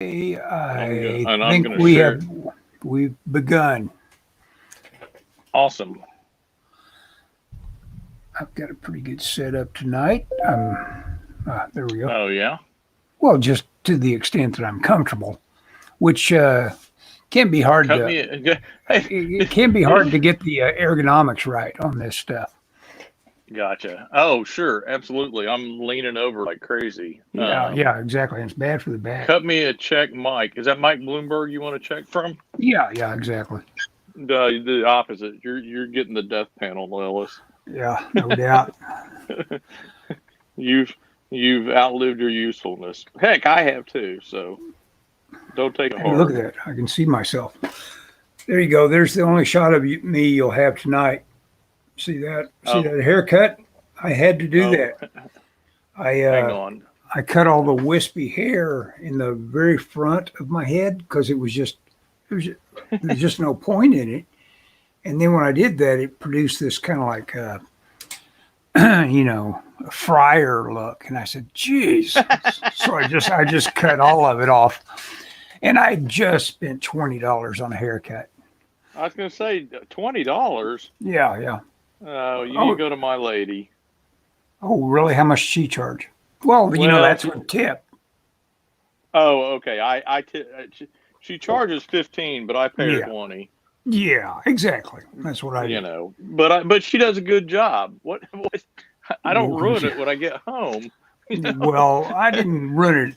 I I'm think gonna share. we've begun. Awesome. I've got a pretty good setup tonight. There we go. Oh yeah. Well, just to the extent that I'm comfortable, which can be hard Cut to me. Hey, it can be hard to get the ergonomics right on this stuff. gotcha. Oh sure, absolutely. I'm leaning over like crazy. Yeah, yeah, exactly. It's bad for the back. Cut me a check, Mike. Is that Mike Bloomberg you want to check from? Yeah, yeah, exactly. The opposite. You're getting the death panel, Ellis. Yeah, no doubt. You've you've outlived your usefulness. Heck, I have too. So don't take it Hey, look at hard. that. I can see myself. There you go. There's the only shot of me you'll have tonight. See that? See Oh that haircut? I had to do oh, that. I hang uh, on. I cut all the wispy hair in the very front of my head because there was just no point in it. And then when I did that, it produced this kind of like a friar look. And I said, "Geez!" So I just cut all of it off, and I just spent $20 on a haircut. I was gonna say $20. Yeah, yeah. Oh, you need to Oh, go to my lady. oh, really? How much she charge? Well, Well, that's with tip. oh, okay. She charges 15, but I pay her Yeah, 20. yeah, exactly. That's what I You do. know, but she does a good job. What? I don't ruin Yeah. it when I get home. You know, Well, I didn't run it.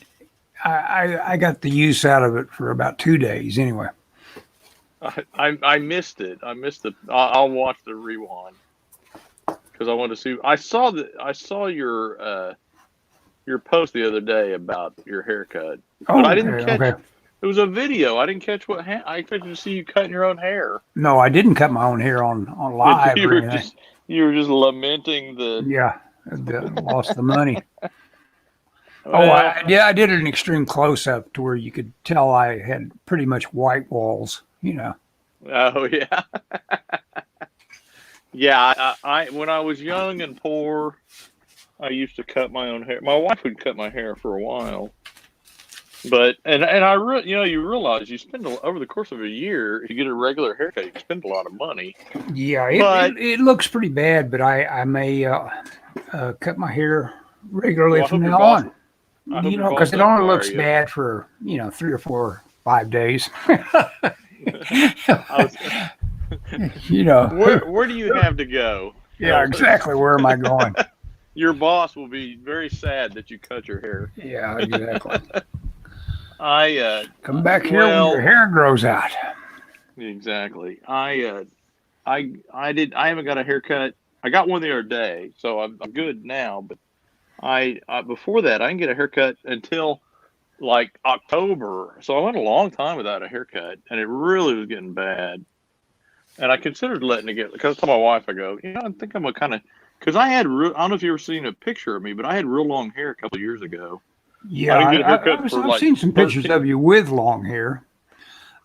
I got the use out of it for about 2 days anyway. I missed it. I missed it. I'll watch the rewind because I want to see. I saw your post the other day about your haircut, but Oh, I okay, didn't catch. okay. It was a video. I didn't catch I expected to see you cutting your own hair. No, I didn't cut my own hair on But live or anything. you were just lamenting the Yeah, lost the money. Oh, well. yeah, I did an extreme close up to where you could tell I had pretty much white walls. Oh yeah, yeah. I when I was young and poor, I used to cut my own hair. My wife would cut my hair for a while, but you realize you spend over the course of a year, if you get a regular haircut, you spend a lot of money. Yeah, it, But it, it looks pretty bad, but I may cut my hair regularly well, from now on. I hope your boss Because it doesn't only fire looks you. bad for 3 or 4, 5 days. I was you know, where do you have to go, yeah, Elvis? exactly. Where am I going? Your boss will be very sad that you cut your hair. Yeah, exactly. I Come back here when your well, hair grows out. exactly. I haven't got a haircut. I got one the other day, so I'm good now. But I before that I didn't get a haircut until like October. So I went a long time without a haircut, and it really was getting bad. And I considered letting it get because I told my wife, I go, I think I'm gonna kind of because I don't know if you ever seen a picture of me, but I had real long hair a couple of years ago. I Yeah, didn't get a haircut for I've like seen some pictures 13. of you with long hair.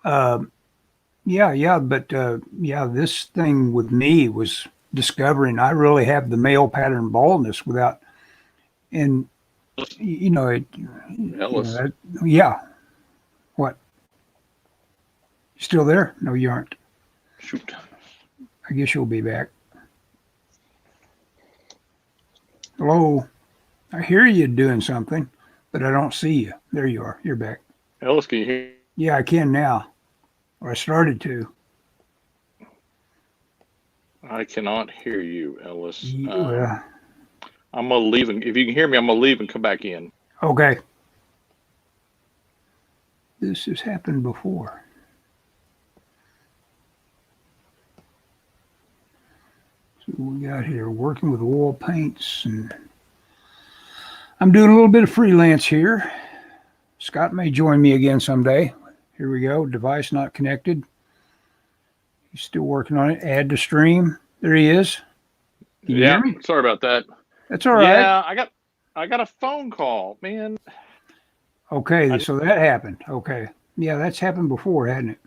Uh, yeah, yeah, but yeah, this thing with me was discovering I really have the male pattern baldness without, and you know it, Ellis. that, yeah. What? You still there? No, you aren't. Shoot. I guess you'll be back. Hello. I hear you doing something, but I don't see you. There you are. You're back. Ellis, can you hear? Yeah, I can now. Or I started to. I cannot hear you, Ellis. Well, I'm gonna leave, and if you can hear me, I'm gonna leave and come back in. okay. This has happened before. So we got here working with oil paints, and I'm doing a little bit of freelance here. Scott may join me again someday. Here we go. Device not connected. He's still working on it. Add to stream. There he is. Can you hear Yeah, me? sorry about that. That's all right. Yeah, I got a phone call, man. Okay, I, so that happened. Okay. Yeah, that's happened before, hadn't it?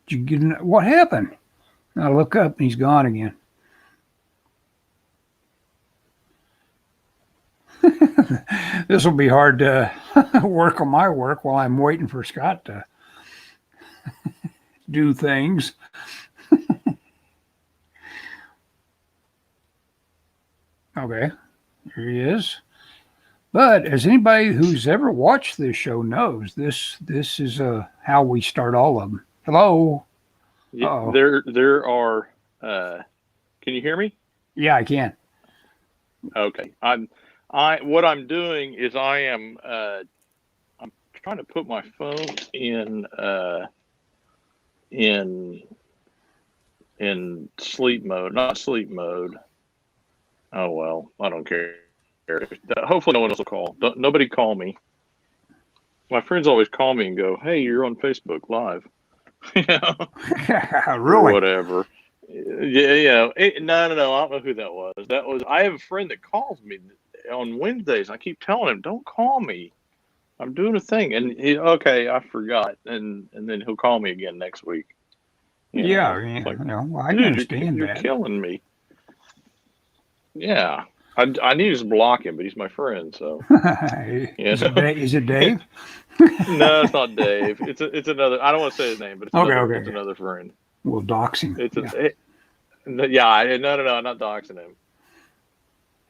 Did you get what happened? I look up and he's gone again. This will be hard to work on my work while I'm waiting for Scott to do things. Okay, here he is. But as anybody who's ever watched this show knows, this is how we start all of them. Hello. Yeah, Uh-oh. there are. Can you hear me? Yeah, I can. Okay. What I'm doing is I'm trying to put my phone in sleep mode, not sleep mode. Oh well, I don't care. Hopefully, no one else will call. Nobody call me. My friends always call me and go, "Hey, you're on Facebook Live," you know, or Really? whatever. Yeah. No. I don't know who that was. I have a friend that calls me on Wednesdays. I keep telling him, "Don't call me. I'm doing a thing." And okay, I forgot. And then he'll call me again next week. Yeah, It's like, well, I can dude, understand you're that. killing me. Yeah. I need to just block him, but he's my friend, so you Is it know. Dave? Is it Dave? No, it's not Dave. It's another. I don't want to say his name, but it's Okay. another friend. We'll dox him. It's Yeah. yeah. No. I'm not doxing him.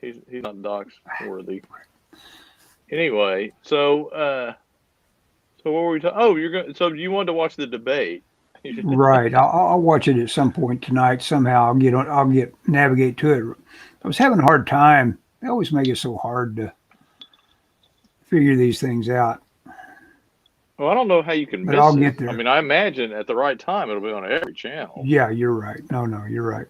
He's not dox worthy. Anyway, so what were we talking? Oh, you're going. So you wanted to watch the debate? Right. I'll watch it at some point tonight. Somehow I'll get on. I'll get navigate to it. I was having a hard time. They always make it so hard to figure these things out. Well, I don't know how you can But I'll miss it. get I there. mean, I imagine at the right time it'll be on every channel. Yeah, you're right. No, you're right.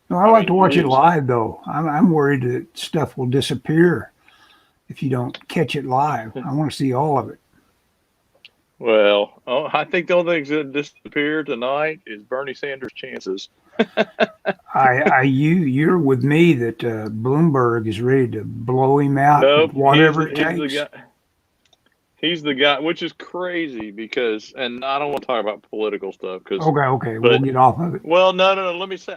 No, I I like to mean, watch it news. live though. I'm worried that stuff will disappear if you don't catch it live. I want to see all of it. Well, I think the only thing that disappeared tonight is Bernie Sanders' chances. You're with me that Bloomberg is ready to blow him out with Nope, whatever it he's the takes. guy. He's the guy, which is crazy because, and I don't want to talk about political stuff Okay, we'll but get off of it. well, no.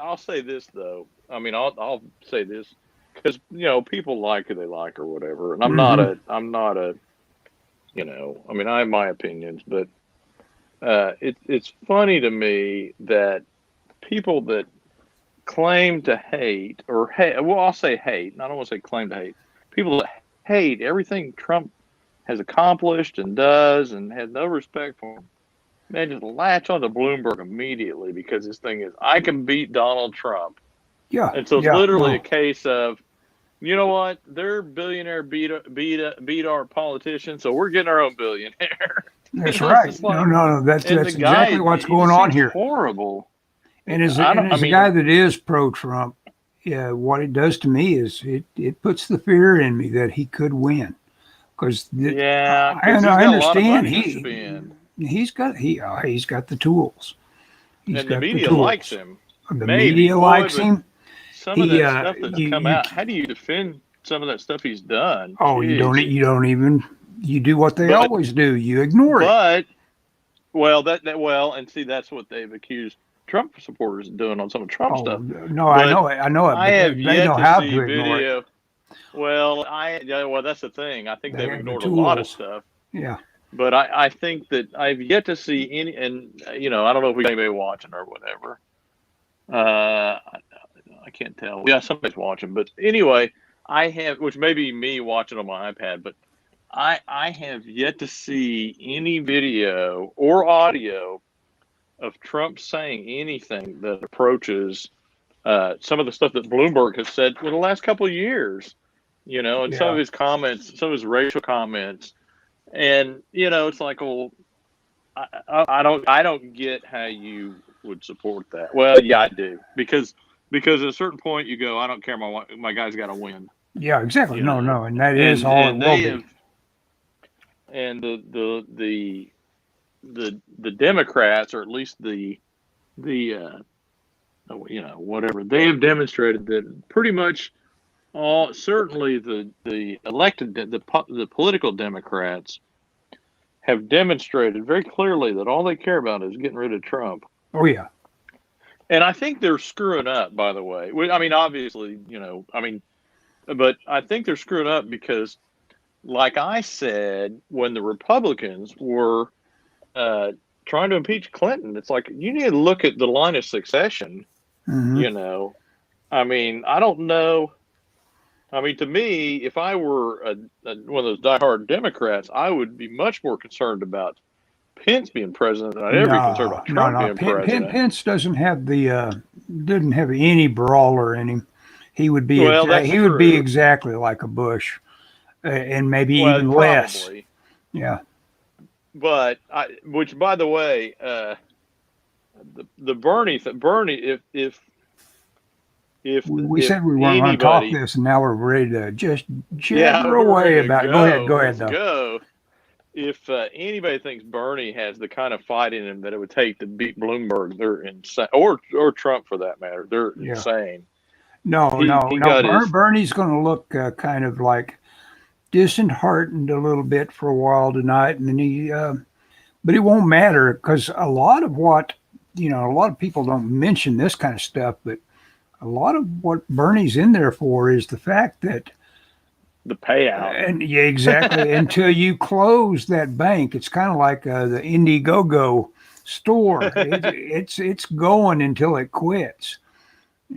I'll say this though. I mean, I'll say this because people like who they like or whatever, and Hmm. I'm not a, I mean, I have my opinions, but it's funny to me that people that claim to hate or hate, well, I'll say hate, and I don't want to say claim to hate, people that hate everything Trump has accomplished and does and has no respect for him, man, just latch onto Bloomberg immediately because this thing is, I can beat Donald Trump. And so it's Yeah, literally a no, case of, you know what? Their billionaire beat our politician, so we're getting our own billionaire. that's It's right. just No, like, no, no. That's and the that's guy, exactly what's he going just on seems here. horrible. And I as a mean, guy that is pro-Trump, yeah, what it does to me is it puts the fear in me that he could win because yeah, because he's I got a lot of understand money to spend, he's got the tools. He's and the got the media likes tools. him. The Maybe, media boy, likes but him. some of He that stuff that's you come you out, how do you defend some of that stuff he's done? oh Jeez. you don't even you do what they But, always do. You ignore it. but, well, and see, that's what they've accused Trump supporters of doing on some of Trump Oh stuff. no, But I know it, I but have they yet know to how see to ignore it. video. Well, that's the thing. I think They they've have the ignored a lot of tools. stuff. Yeah. But I think that I've yet to see any, and I don't know if we got anybody watching or whatever. I can't tell. Yeah, somebody's watching, but anyway, I have, which may be me watching on my iPad, but I have yet to see any video or audio of Trump saying anything that approaches some of the stuff that Bloomberg has said for the last couple of years. And some of Yeah. his comments, some of his racial comments, and it's like, well, I don't get how you would support that. Well, yeah, I do because at a certain point you go, I don't care, my guy's got to win. Yeah, exactly. You No, know, no, and that is all it and will they be. have, and the Democrats, or at least the whatever, they have demonstrated that pretty much all, certainly the elected the political Democrats have demonstrated very clearly that all they care about is getting rid of Trump. Oh yeah. And I think they're screwing up, by the way. I mean, obviously, I mean, but I think they're screwing up because, like I said, when the Republicans were uh, trying to impeach Clinton, it's like you need to look at the line of succession. Hmm. You know, I mean, I don't know. I mean, to me, if I were one of those diehard Democrats, I would be much more concerned about Pence being president than I'd ever be concerned No, about no, Trump no. being president. Pence doesn't have the didn't have any brawler in him. Well, that's He would be true. exactly like a Bush, and maybe Well, even less. probably. Yeah. But which, by the way, the Bernie, We if said we weren't going to talk anybody, this, and now we're ready to just yeah, jabber we're away ready to about it. go. Go ahead, Let's though. go. If anybody thinks Bernie has the kind of fight in him that it would take to beat Bloomberg, they're insane, or Trump for that matter. They're Yeah. insane. No, He no, no. got his Bernie's going to look kind of like disheartened a little bit for a while tonight, and then but it won't matter because a lot of what a lot of people don't mention this kind of stuff, but a lot of what Bernie's in there for is the fact that, the payout. and yeah, exactly, until you close that bank, it's kind of like the Indiegogo store. It's going until it quits.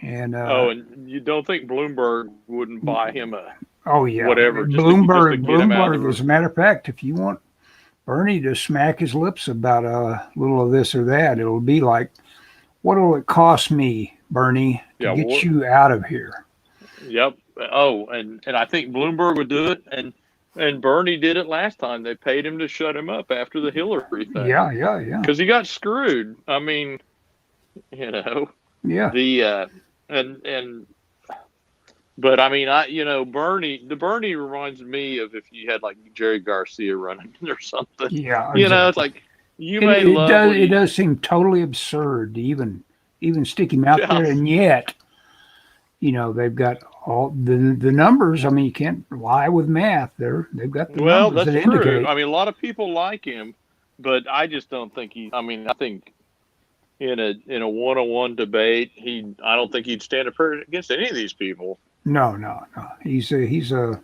And Oh, and you don't think Bloomberg wouldn't buy him a oh yeah, whatever just to get him out of Bloomberg. As the a matter of fact, if you want Bernie to smack his lips about a little of this or that, it'll be like, what will it cost me, Bernie, to yeah, get you out of here? yep. Oh, and I think Bloomberg would do it, and Bernie did it last time. They paid him to shut him up after the Hillary thing Yeah, yeah, yeah, because he got screwed. I mean, you know, yeah. the and but I mean, Bernie reminds me of if you had like Jerry Garcia running or something. Yeah, It's exactly. like you may love what It he, does seem totally absurd to even stick him out yeah. there, and yet, they've got all the numbers. I mean, you can't lie with math. They've got the Well, numbers that's that true. indicate. I mean, a lot of people like him, but I just don't think he. I mean, I think in a one-on-one debate, I don't think he'd stand up against any of these people. No, no, no. He's a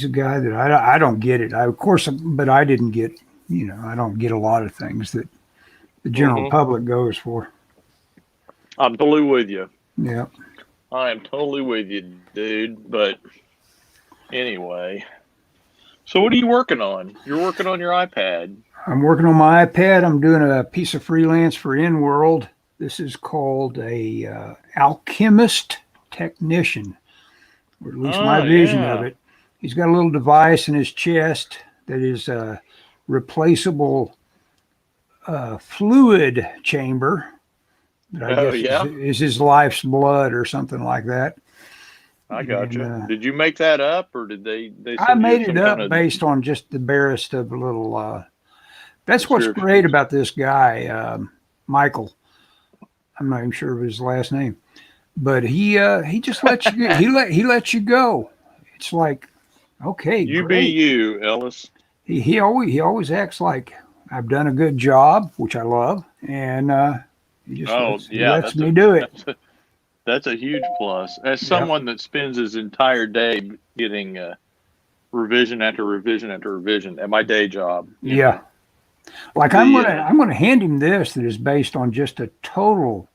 guy that I don't get it. Of course, but I didn't get. I don't get a lot of things that the general Hmm. public goes for. I'm totally with you. Yeah. I am totally with you, dude. But anyway, so what are you working on? You're working on your iPad. I'm working on my iPad. I'm doing a piece of freelance for InWorld. This is called a alchemist technician, or at least my Oh vision of yeah. it. He's got a little device in his chest that is a replaceable fluid chamber that I Oh guess yeah. is his life's blood or something like that. I And gotcha. Did you make that up, or did they I send you made it some kind up of based on just the barest of a little. That's what's great descriptions? about this guy, Michael. I'm not even sure of his last name, but he just lets you he lets you go. It's like, okay, You be great. you, Ellis. He always acts like I've done a good job, which I love, and Oh he yeah, lets me do it. that's a huge plus. As Yep. someone that spends his entire day getting revision after revision after revision at my day job, Yeah. Like the I'm gonna hand him this that is based on just a total.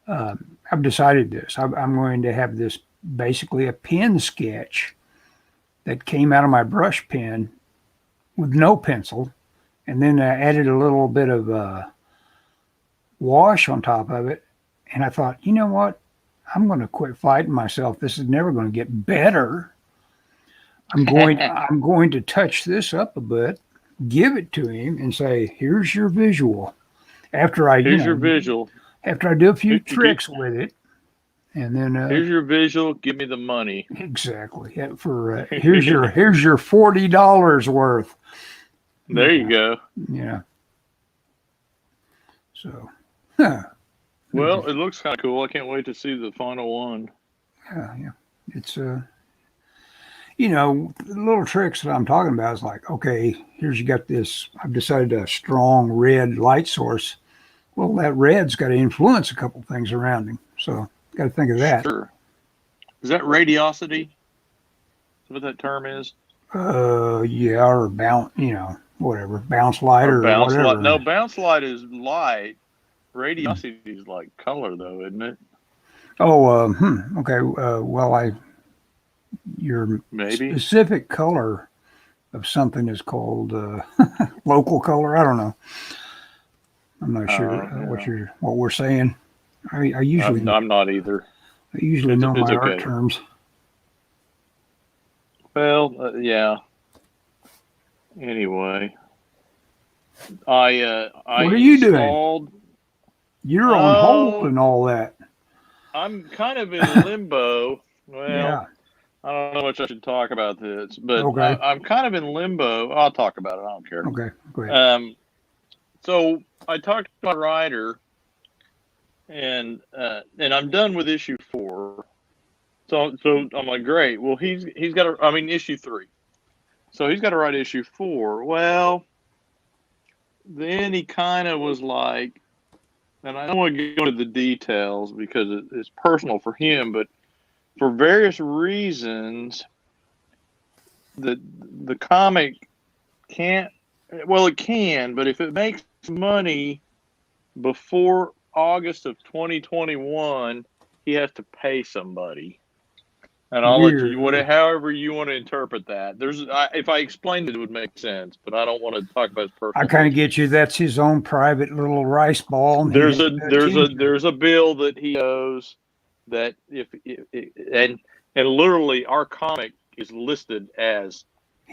I've decided this. I'm going to have this basically a pen sketch that came out of my brush pen with no pencil, and then I added a little bit of wash on top of it. And I thought, you know what? I'm going to quit fighting myself. This is never going to get better. I'm going to touch this up a bit, give it to him, and say, "Here's your visual." After I, here's your visual. after I do a few tricks with it, and then Here's your visual. Give me the money. exactly for here's your $40 worth. There Yeah, you go. yeah. So, Well, it looks kind of cool. I can't wait to see the final one. yeah. It's the little tricks that I'm talking about is like, okay, here's you got this. I've decided a strong red light source. Well, that red's got to influence a couple things around him. So, got to think of that. Sure. Is that radiosity? Is what that term is? Yeah, or bounce, whatever, bounce light Or or bounce light? No, whatever. bounce light is light. Hmm. Radiosity is like color, though, isn't it? Oh, okay. Well, your Maybe. specific color of something is called local color. I don't know. I'm not sure Yeah. what we're saying. I usually I'm not either. know It's my art okay. terms. Well, yeah. Anyway, I What are you doing? installed. You're on hold Oh, and all that. I'm kind of in limbo. Well, Yeah. I don't know much I should talk about this, but Okay. I'm kind of in limbo. I'll talk about it. I don't care. Okay. Go ahead. So I talked to my writer, and I'm done with issue 4. So I'm like, great. Well, he's got to. I mean, issue 3. So he's got to write issue 4. Well, then he kind of was like, and I don't want to go into the details because it's personal for him, but for various reasons, the comic can't. Well, it can, but if it makes money before August of 2021, he has to pay somebody. And I'll let you, Weird. however you want to interpret that. If I explained it, it would make sense, but I don't want to talk about his I personal kind of business. get you. That's his own private little rice ball, and he There's ain't a got there's a change. there's a bill that he owes that if and literally our comic is listed as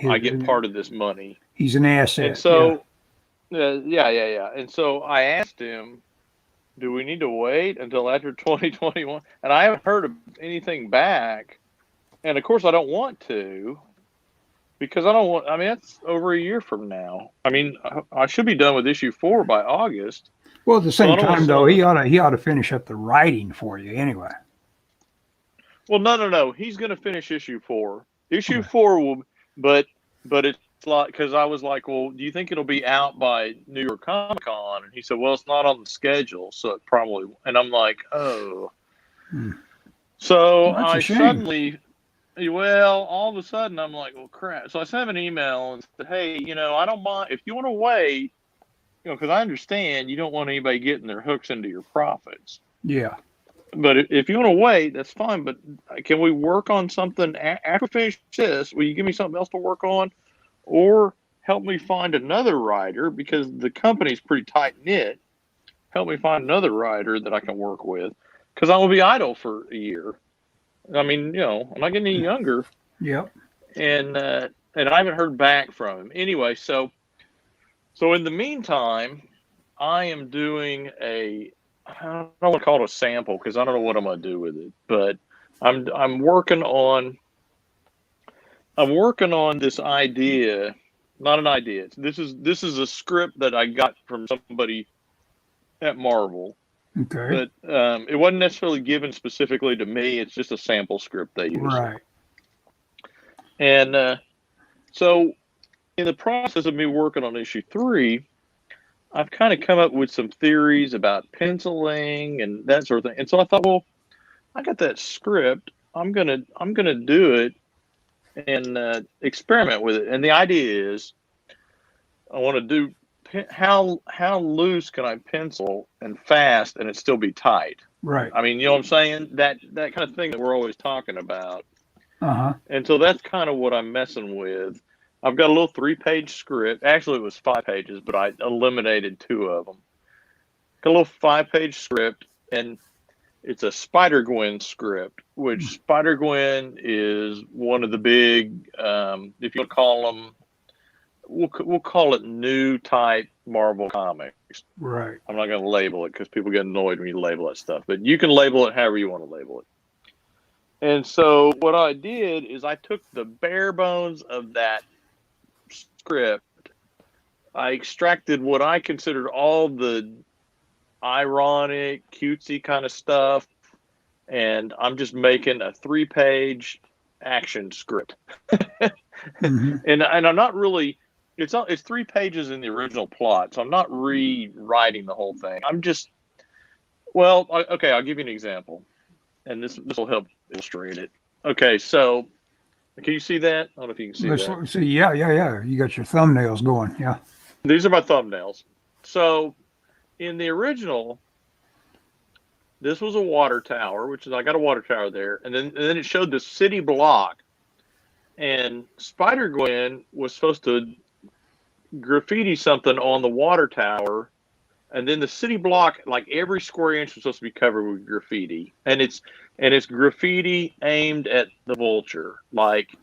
I His, get part of this money. he's an And asset. Yeah. so yeah. And so I asked him, do we need to wait until after 2021? And I haven't heard of anything back. And of course I don't want to because I don't want. I mean, that's over a year from now. I mean, I should be done with issue 4 by August. Well, at the So I same don't want to time, sit though, on the. he ought to finish up the writing for you anyway. Well, no. He's going to finish issue 4. Issue Okay. 4 will, but it's like because I was like, well, do you think it'll be out by New York Comic Con? And he said, well, it's not on the schedule, so it probably. And I'm like, oh. Hmm. So Well, that's a I shame. suddenly, well, all of a sudden I'm like, well, crap. So I sent him an email and said, hey, I don't mind if you want to wait, because I understand you don't want anybody getting their hooks into your profits. Yeah. But if you want to wait, that's fine. But can we work on something after we finish this? Will you give me something else to work on, or help me find another writer because the company's pretty tight knit? Help me find another writer that I can work with because I will be idle for a year. I mean, I'm not getting any younger, Yep. and I haven't heard back from him. Anyway, so in the meantime, I am doing I don't want to call it a sample because I don't know what I'm going to do with it, but I'm working on this idea, not an idea. This is a script that I got from somebody at Marvel, Okay. but it wasn't necessarily given specifically to me. It's just a sample script they use, Right. and so in the process of me working on issue 3. I've kind of come up with some theories about penciling and that sort of thing. And so I thought, well, I got that script. I'm gonna do it and experiment with it. And the idea is, I want to do how loose can I pencil and fast and it still be tight. Right. I mean, you know what I'm saying? That kind of thing that we're always talking about. Uh huh. And so that's kind of what I'm messing with. I've got a little 3-page script. Actually, it was 5 pages, but I eliminated 2 of them. Got a little 5-page script, and it's a Spider-Gwen script, which Spider-Gwen is one of the big, if you want to call them, we'll call it new type Marvel comics. Right. I'm not going to label it because people get annoyed when you label that stuff, but you can label it however you want to label it. And so what I did is I took the bare bones of that script. I extracted what I considered all the ironic, cutesy kind of stuff, and I'm just making a 3-page action script. Mm-hmm. and I'm not really. It's 3 pages in the original plot, so I'm not rewriting the whole thing. I'm just okay. I'll give you an example, and this will help illustrate it. Okay, so can you see that? I don't know if you can see Let's that. see. Yeah, yeah, yeah. You got your thumbnails going. Yeah. These are my thumbnails. So in the original, this was a water tower, which is I got a water tower there, and then it showed the city block, and Spider Gwen was supposed to graffiti something on the water tower, and then the city block, like every square inch, was supposed to be covered with graffiti, and it's graffiti aimed at the vulture, like,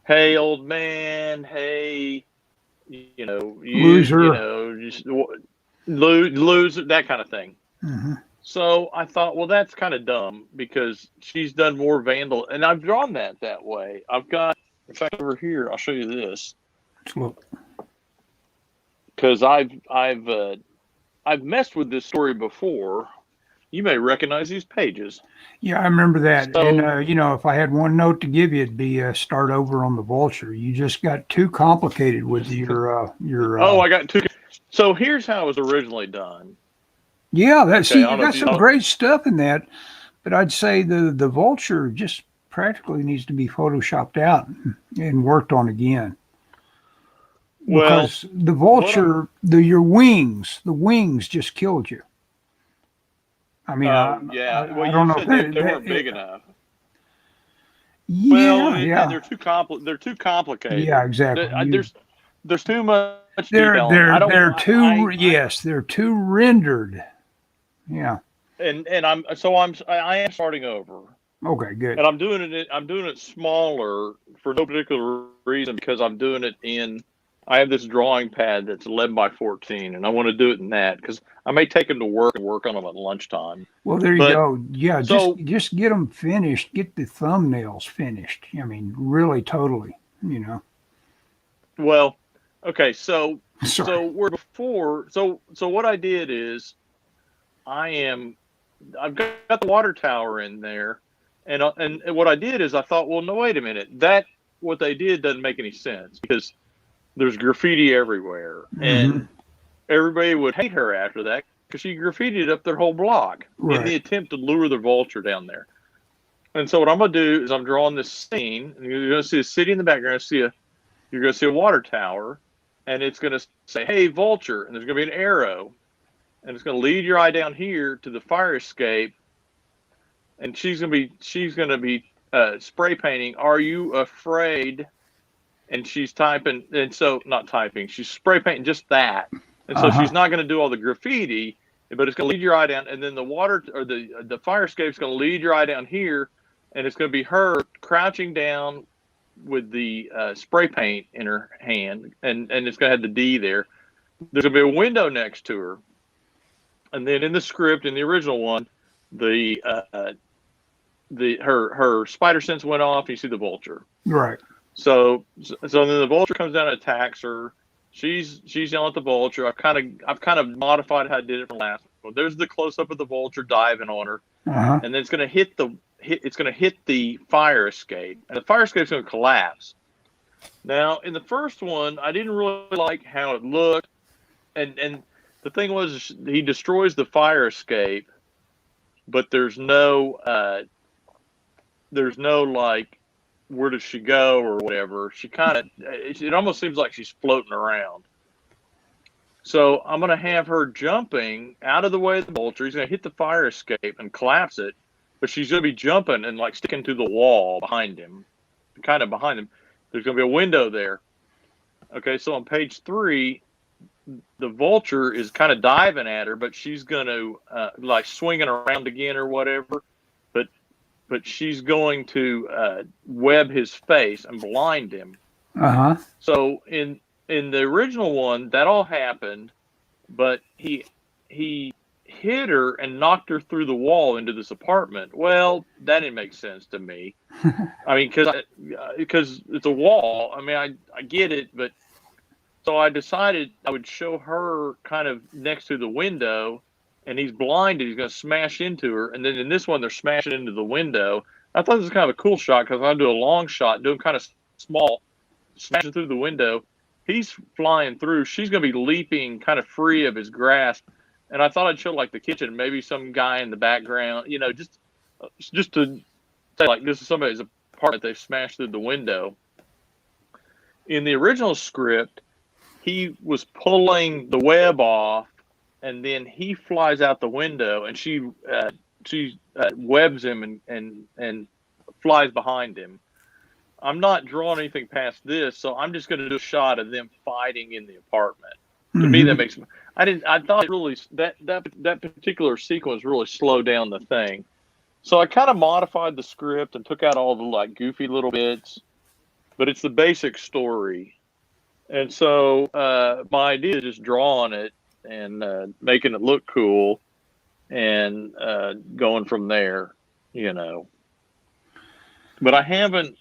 "Hey, old man, hey, Loser. just lose that kind of thing." Hmm. So I thought, well, that's kind of dumb because she's done more vandal, and I've drawn that way. I've got, in fact, over here, I'll show you this Let's look. because I've messed with this story before. You may recognize these pages. Yeah, I remember that. And, So, if I had one note to give you, it'd be start over on the vulture. You just got too complicated with oh, I got two. So here's how it was originally done. yeah, Okay, I you don't know got if you. some great stuff in that, but I'd say the vulture just practically needs to be photoshopped out and worked on again. Well, Because the what? vulture, the wings just killed you. I mean, Oh, yeah. Well, I don't you know if said they weren't big enough. Well, yeah, yeah, they're too yeah, complicated. exactly. There's too much detail, and I don't. They're too, yes, they're too rendered. Yeah. And I am starting over, Okay, good. and I'm doing it smaller for no particular reason because I'm doing it in. I have this drawing pad that's 11 by 14, and I want to do it in that because I may take them to work and work on them at lunchtime. Well, there you But go. Yeah, so just get them finished. Get the thumbnails finished. I mean, really, totally. You know. well, okay, so Sorry. where before, so what I did is I am I've got the water tower in there, and what I did is I thought, well, no, wait a minute, that what they did doesn't make any sense because there's graffiti everywhere, Hmm. and everybody would hate her after that because she graffitied up their whole block in Right. the attempt to lure the vulture down there. And so what I'm gonna do is I'm drawing this scene, and you're gonna see a city in the background. You're gonna see a water tower, and it's gonna say, "Hey, vulture," and there's gonna be an arrow, and it's gonna lead your eye down here to the fire escape, and she's gonna be spray painting. Are you afraid? And she's typing, and so not typing. She's spray painting just that, and Uh so huh. she's not going to do all the graffiti, but it's going to lead your eye down, and then the water or the fire escape is going to lead your eye down here, and it's going to be her crouching down with the spray paint in her hand, and it's going to have the D there. There's going to be a window next to her, and then in the script, in the original one, the her spider sense went off. You see the vulture. Right. So then the vulture comes down and attacks her. She's yelling at the vulture. I've kind of modified how I did it from last one. There's the close up of the vulture diving on her, Uh huh. and then it's gonna hit the fire escape, and the fire escape's gonna collapse. Now in the first one, I didn't really like how it looked, and the thing was he destroys the fire escape, but there's no like where does she go or whatever. She kind of it almost seems like she's floating around. So I'm gonna have her jumping out of the way of the vulture. He's gonna hit the fire escape and collapse it, but she's gonna be jumping and like sticking to the wall behind him, kind of behind him. There's gonna be a window there. Okay, so on page 3, the vulture is kind of diving at her, but she's gonna like swinging around again or whatever. But she's going to web his face and blind him. Uh huh. So in the original one, that all happened, but he hit her and knocked her through the wall into this apartment. Well, that didn't make sense to me. I mean, because it's a wall. I mean, I get it, but so I decided I would show her kind of next to the window, and he's blinded. He's going to smash into her, and then in this one, they're smashing into the window. I thought this was kind of a cool shot because I do a long shot, do him kind of small, smashing through the window. He's flying through. She's going to be leaping kind of free of his grasp. And I thought I'd show like the kitchen, maybe some guy in the background, just to say like this is somebody's apartment. They smashed through the window. In the original script, he was pulling the web off, and then he flies out the window, and she webs him and flies behind him. I'm not drawing anything past this, so I'm just going to do a shot of them fighting in the apartment. To me, that makes. I thought really that particular sequence really slowed down the thing. So I kind of modified the script and took out all the like goofy little bits, but it's the basic story. And so my idea is just drawing it and making it look cool and going from there, you know. But I haven't.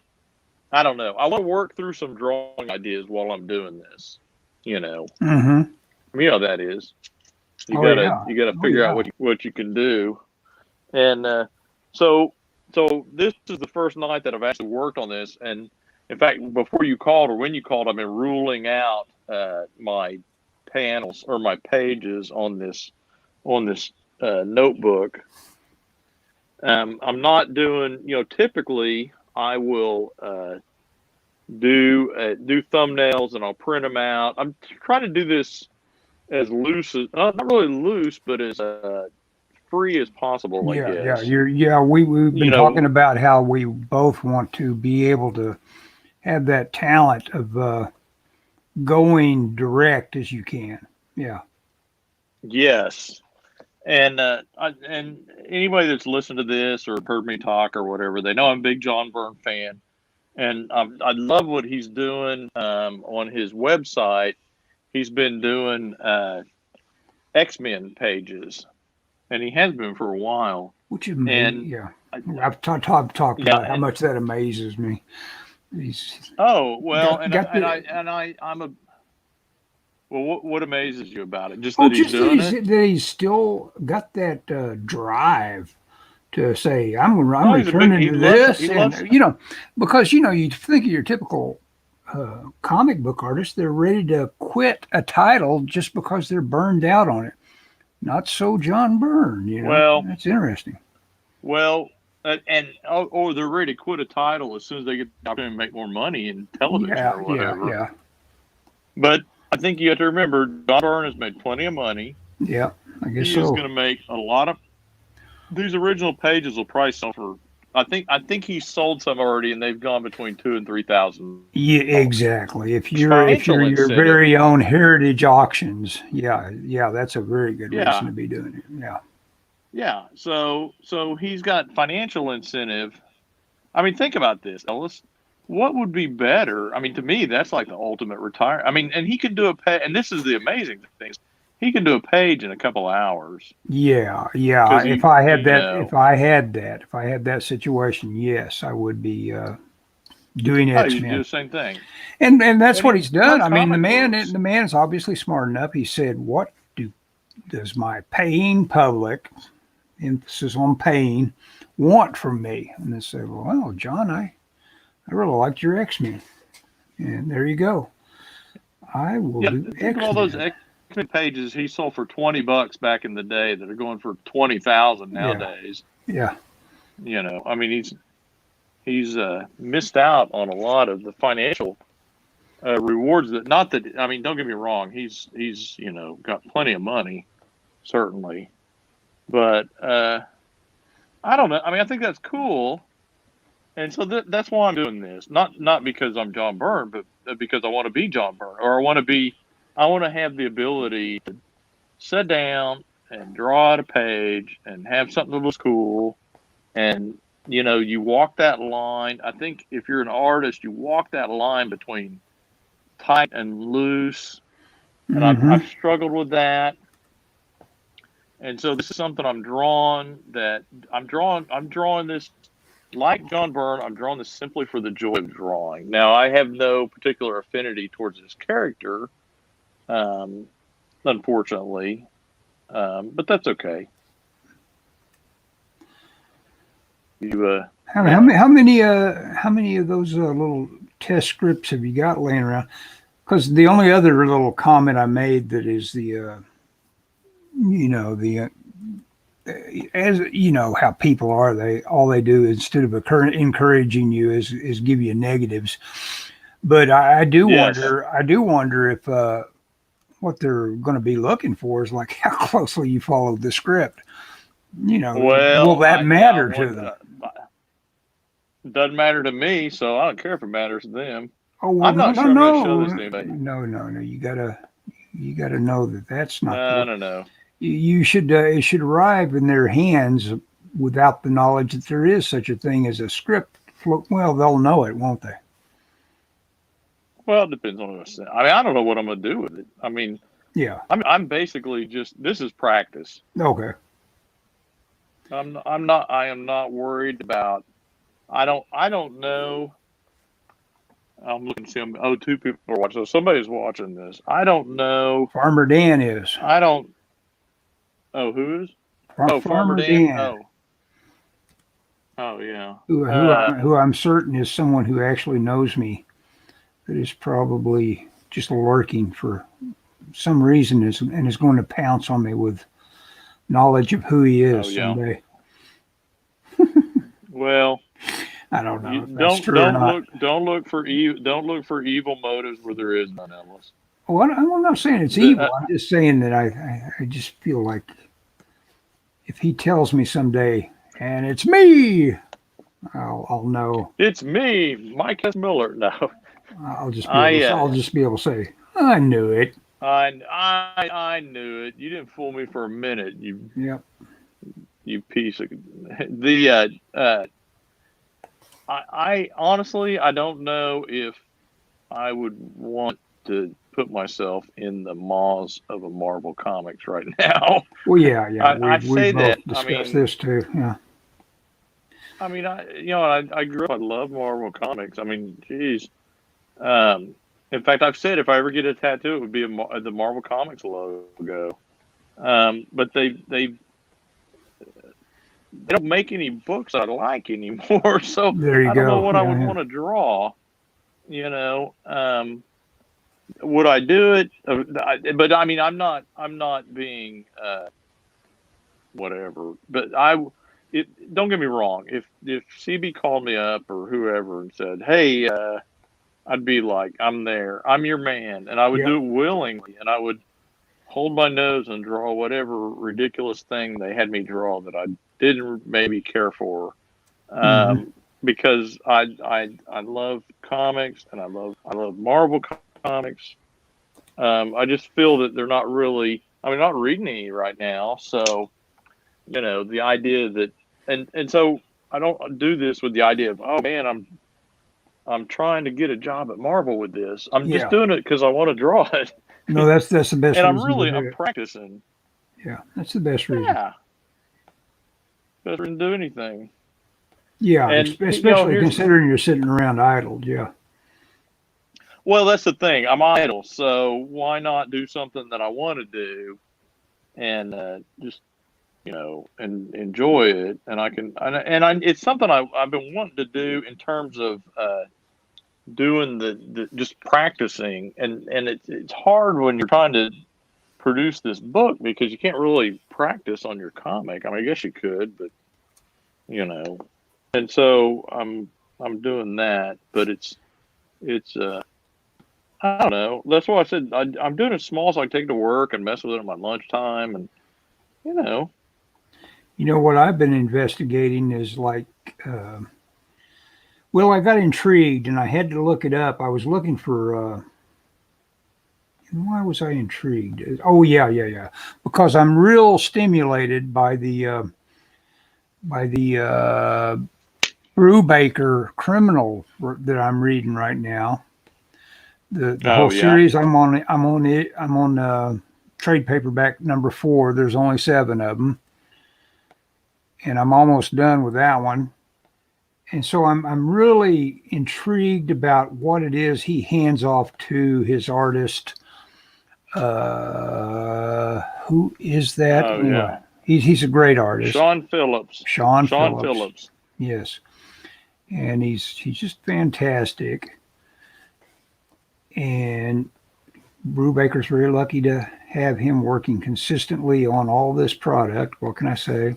I don't know. I want to work through some drawing ideas while I'm doing this, you know. Mm-hmm. You know how that is. You gotta figure out what you can do. And so this is the first night that I've actually worked on this. And in fact, before you called or when you called, I've been ruling out my panels or my pages on this notebook. I'm not doing, you know, typically I will do thumbnails and I'll print them out. I'm trying to do this as loose as not really loose, but as free as possible, I guess. We've been talking about how we both want to be able to have that talent of going direct as you can. Yeah. Yes. And anybody that's listened to this or heard me talk or whatever, they know I'm a big John Byrne fan, and I love what he's doing on his website. He's been doing X-Men pages, and he has been for a while. Which is amazing. Yeah, I've talked about how much that amazes me. What amazes you about it? Just that he's doing it? That he's still got that drive to say, I'm returning to this. Because, you think of your typical comic book artist, they're ready to quit a title just because they're burned out on it. Not so John Byrne, Well, that's interesting. Well, or they're ready to quit a title as soon as they get the opportunity to make more money in television or whatever. Yeah. But I think you have to remember, John Byrne has made plenty of money. Yeah, I guess He's so. He's going to make a lot of these original pages will probably sell for. I think he's sold some already, and they've gone between $2,000 and $3,000. Yeah, exactly. If you're your very own heritage auctions, that's a very good reason to be doing it. Yeah. Yeah. So he's got financial incentive. I mean, think about this, Ellis. What would be better? I mean, to me, that's like the ultimate retire. I mean, and he can do a page, and this is the amazing thing. He can do a page in a couple of hours. Yeah. If I had that situation, yes, I would be doing X-Men. He'd do the same thing. And that's what he's done. I mean, the man is obviously smart enough. He said, "What does my paying public, emphasis on paying, want from me?" And they said, "Well, John, I really liked your X-Men, and there you go. I will do X-Men." Think of all those X-Men pages he sold for $20 back in the day that are going for $20,000 nowadays. Yeah. I mean, he's missed out on a lot of the financial rewards that. Not that, I mean, don't get me wrong. He's got plenty of money, certainly, but I don't know. I mean, I think that's cool. And so that's why I'm doing this. Not because I'm John Byrne, but because I want to be John Byrne, or I want to have the ability to sit down and draw out a page and have something that looks cool. And, you walk that line. I think if you're an artist, you walk that line between tight and loose. And I've struggled with that. And so this is something I'm drawing this. Like John Byrne, I'm drawing this simply for the joy of drawing. Now, I have no particular affinity towards this character, unfortunately, but that's okay. How many of those little test scripts have you got laying around? Because the only other little comment I made that is the as you know how people are, they all they do instead of encouraging you is give you negatives. But I do Yes. wonder. I do wonder if what they're going to be looking for is like how closely you followed the script. Will Well, that yeah, I matter to want. them? Doesn't matter to me, so I don't care if it matters to them. Oh well, I'm no, not no, sure I'm going to show no, this to anybody. no. You gotta know that that's not the No, way. no, no. You should it should arrive in their hands without the knowledge that there is such a thing as a script. Well, they'll know it, won't they? Well, it depends on what I say. I mean, I don't know what I'm going to do with it. I mean, Yeah. I'm basically just this is practice. Okay. I am not worried about. I don't know. I'm looking to see them. Oh, two people are watching. So somebody's watching this. I don't know. Farmer Dan is. I don't. Oh, who is? Oh, Farmer Farmer Dan. Dan, Oh, yeah. who I'm certain is someone who actually knows me, that is probably just lurking for some reason and is going to pounce on me with knowledge of who he Oh, is yeah. someday. Well, I don't know you if that's true or not. don't look for evil motives where there is none, Ellis. Well, I'm not saying it's The, evil. I'm just saying that I just feel like if he tells me someday and it's me, I'll know. it's me, Mike S. Miller. No, I'll I just be able to say I knew it. I knew it. You didn't fool me for a minute. Yep. You piece of the I honestly I don't know if I would want to put myself in the maws of a Marvel Comics right now. Well, yeah. I We say both that. discussed this too. Yeah. I grew up. I love Marvel Comics. I mean, geez. In fact, I've said if I ever get a tattoo, it would be the Marvel Comics logo. But they don't make any books I like anymore, so There you I don't know go. what I would want to draw. You know, would I do it? But I mean, I'm not being whatever. But don't get me wrong. If CB called me up or whoever and said, "Hey," I'd be like, "I'm there. I'm your man," and I would Yep. do it willingly, and I would hold my nose and draw whatever ridiculous thing they had me draw that I didn't maybe care for, Hmm. because I love comics and I love Marvel comics. I just feel that they're not really. I mean, I'm not reading any right now, so the idea that and so I don't do this with the idea of, oh man, I'm trying to get a job at Marvel with this. I'm just Yeah. doing it because I want to draw it, No, that's the best and reason to do I'm it. practicing. Yeah, that's the best reason. Yeah, better than do anything. Yeah, And especially considering you're sitting around idle. Yeah. well, that's the thing. I'm idle, so why not do something that I want to do and just and enjoy it. And it's something I've been wanting to do in terms of doing the just practicing. And it's hard when you're trying to produce this book because you can't really practice on your comic. I mean, I guess you could, but you know. And so I'm doing that, but it's I don't know. That's why I said I'm doing it small so I can take it to work and mess with it at my lunchtime, and you know. You know what I've been investigating is like, well, I got intrigued and I had to look it up. I was looking for, why was I intrigued? Oh, yeah. Because I'm real stimulated by the Brubaker criminal that I'm reading right now. The whole Oh yeah. series I'm on trade paperback number 4. There's only 7 of them, and I'm almost done with that one. And so I'm really intrigued about what it is he hands off to his artist. Who is that Oh anyway? yeah. He's a great artist, Sean Phillips. Sean Sean Phillips. Phillips. Yes, and he's just fantastic. And Brubaker's very lucky to have him working consistently on all this product. What can I say?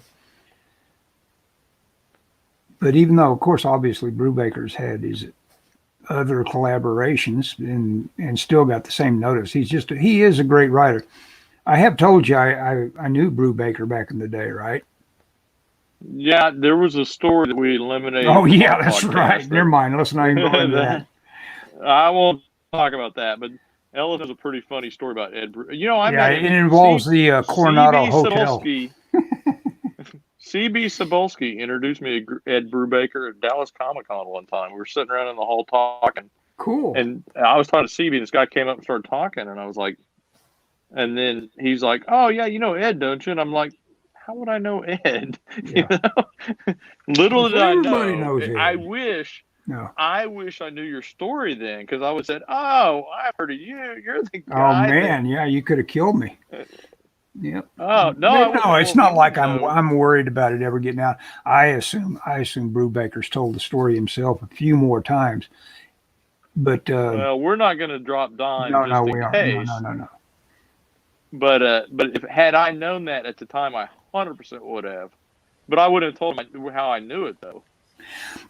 But even though, of course, obviously Brubaker's had his other collaborations and still got the same notice. He is a great writer. I have told you I knew Brubaker back in the day, right? Yeah, there was a story that we eliminated. Oh from yeah, our that's podcast right. Never mind. Let's not even go into that. I won't talk about that, but Ellis has a pretty funny story about Ed. I Yeah, met it him. involves the Coronado CB Hotel. Cebulski. CB Cebulski introduced me to Ed Brubaker at Dallas Comic Con one time. We were sitting around in the hall talking, Cool. and I was talking to CB, and this guy came up and started talking, and I was like, and then he's like, "Oh yeah, you know Ed, don't you?" And I'm like, "How would I know Ed?" Yeah. Little did I Everybody know. knows Ed. No. I wish I knew your story then, because I would have said, "Oh, I've heard of you. You're the Oh guy." man, yeah, you could have killed me. Yep. Oh no, it's not like know. I'm worried about it ever getting out. I assume Brubaker's told the story himself a few more times, but well, we're not going to drop dime just in case. No. But if had I known that at the time, I 100% would have. But I wouldn't have told him how I knew it though.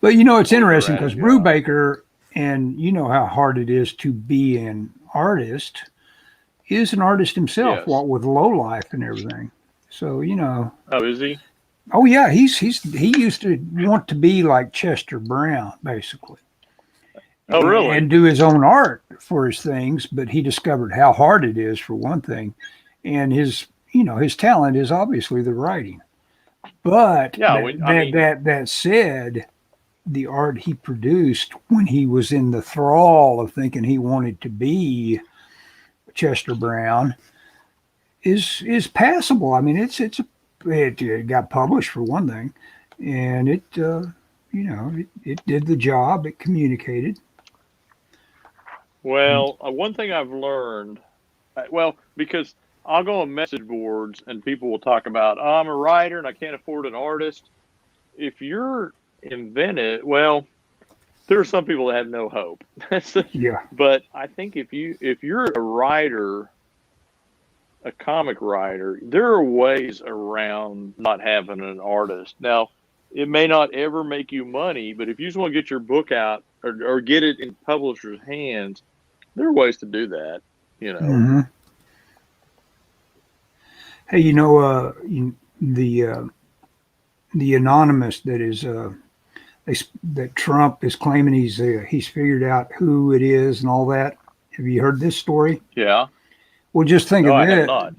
But it's interesting because Brubaker, and you know how hard it is to be an artist, is an artist himself, yes. What with low life and everything. So Oh, is he? Oh yeah, he used to want to be like Chester Brown, basically. Oh really? And do his own art for his things, but he discovered how hard it is for one thing, and his talent is obviously the writing. But that said, the art he produced when he was in the thrall of thinking he wanted to be Chester Brown is passable. I mean, it got published for one thing, and it did the job. It communicated. Well, one thing I've learned, because I'll go on message boards and people will talk about, oh, I'm a writer and I can't afford an artist. If you're inventive, well, there are some people that have no hope. Yeah. But I think if you're a writer, a comic writer, there are ways around not having an artist. Now, it may not ever make you money, but if you just want to get your book out or get it in publishers' hands, there are ways to do that. Mm-hmm. Hey, the anonymous that Trump is claiming he's figured out who it is and all that. Have you heard this story? Yeah. Well, just think of it. Not.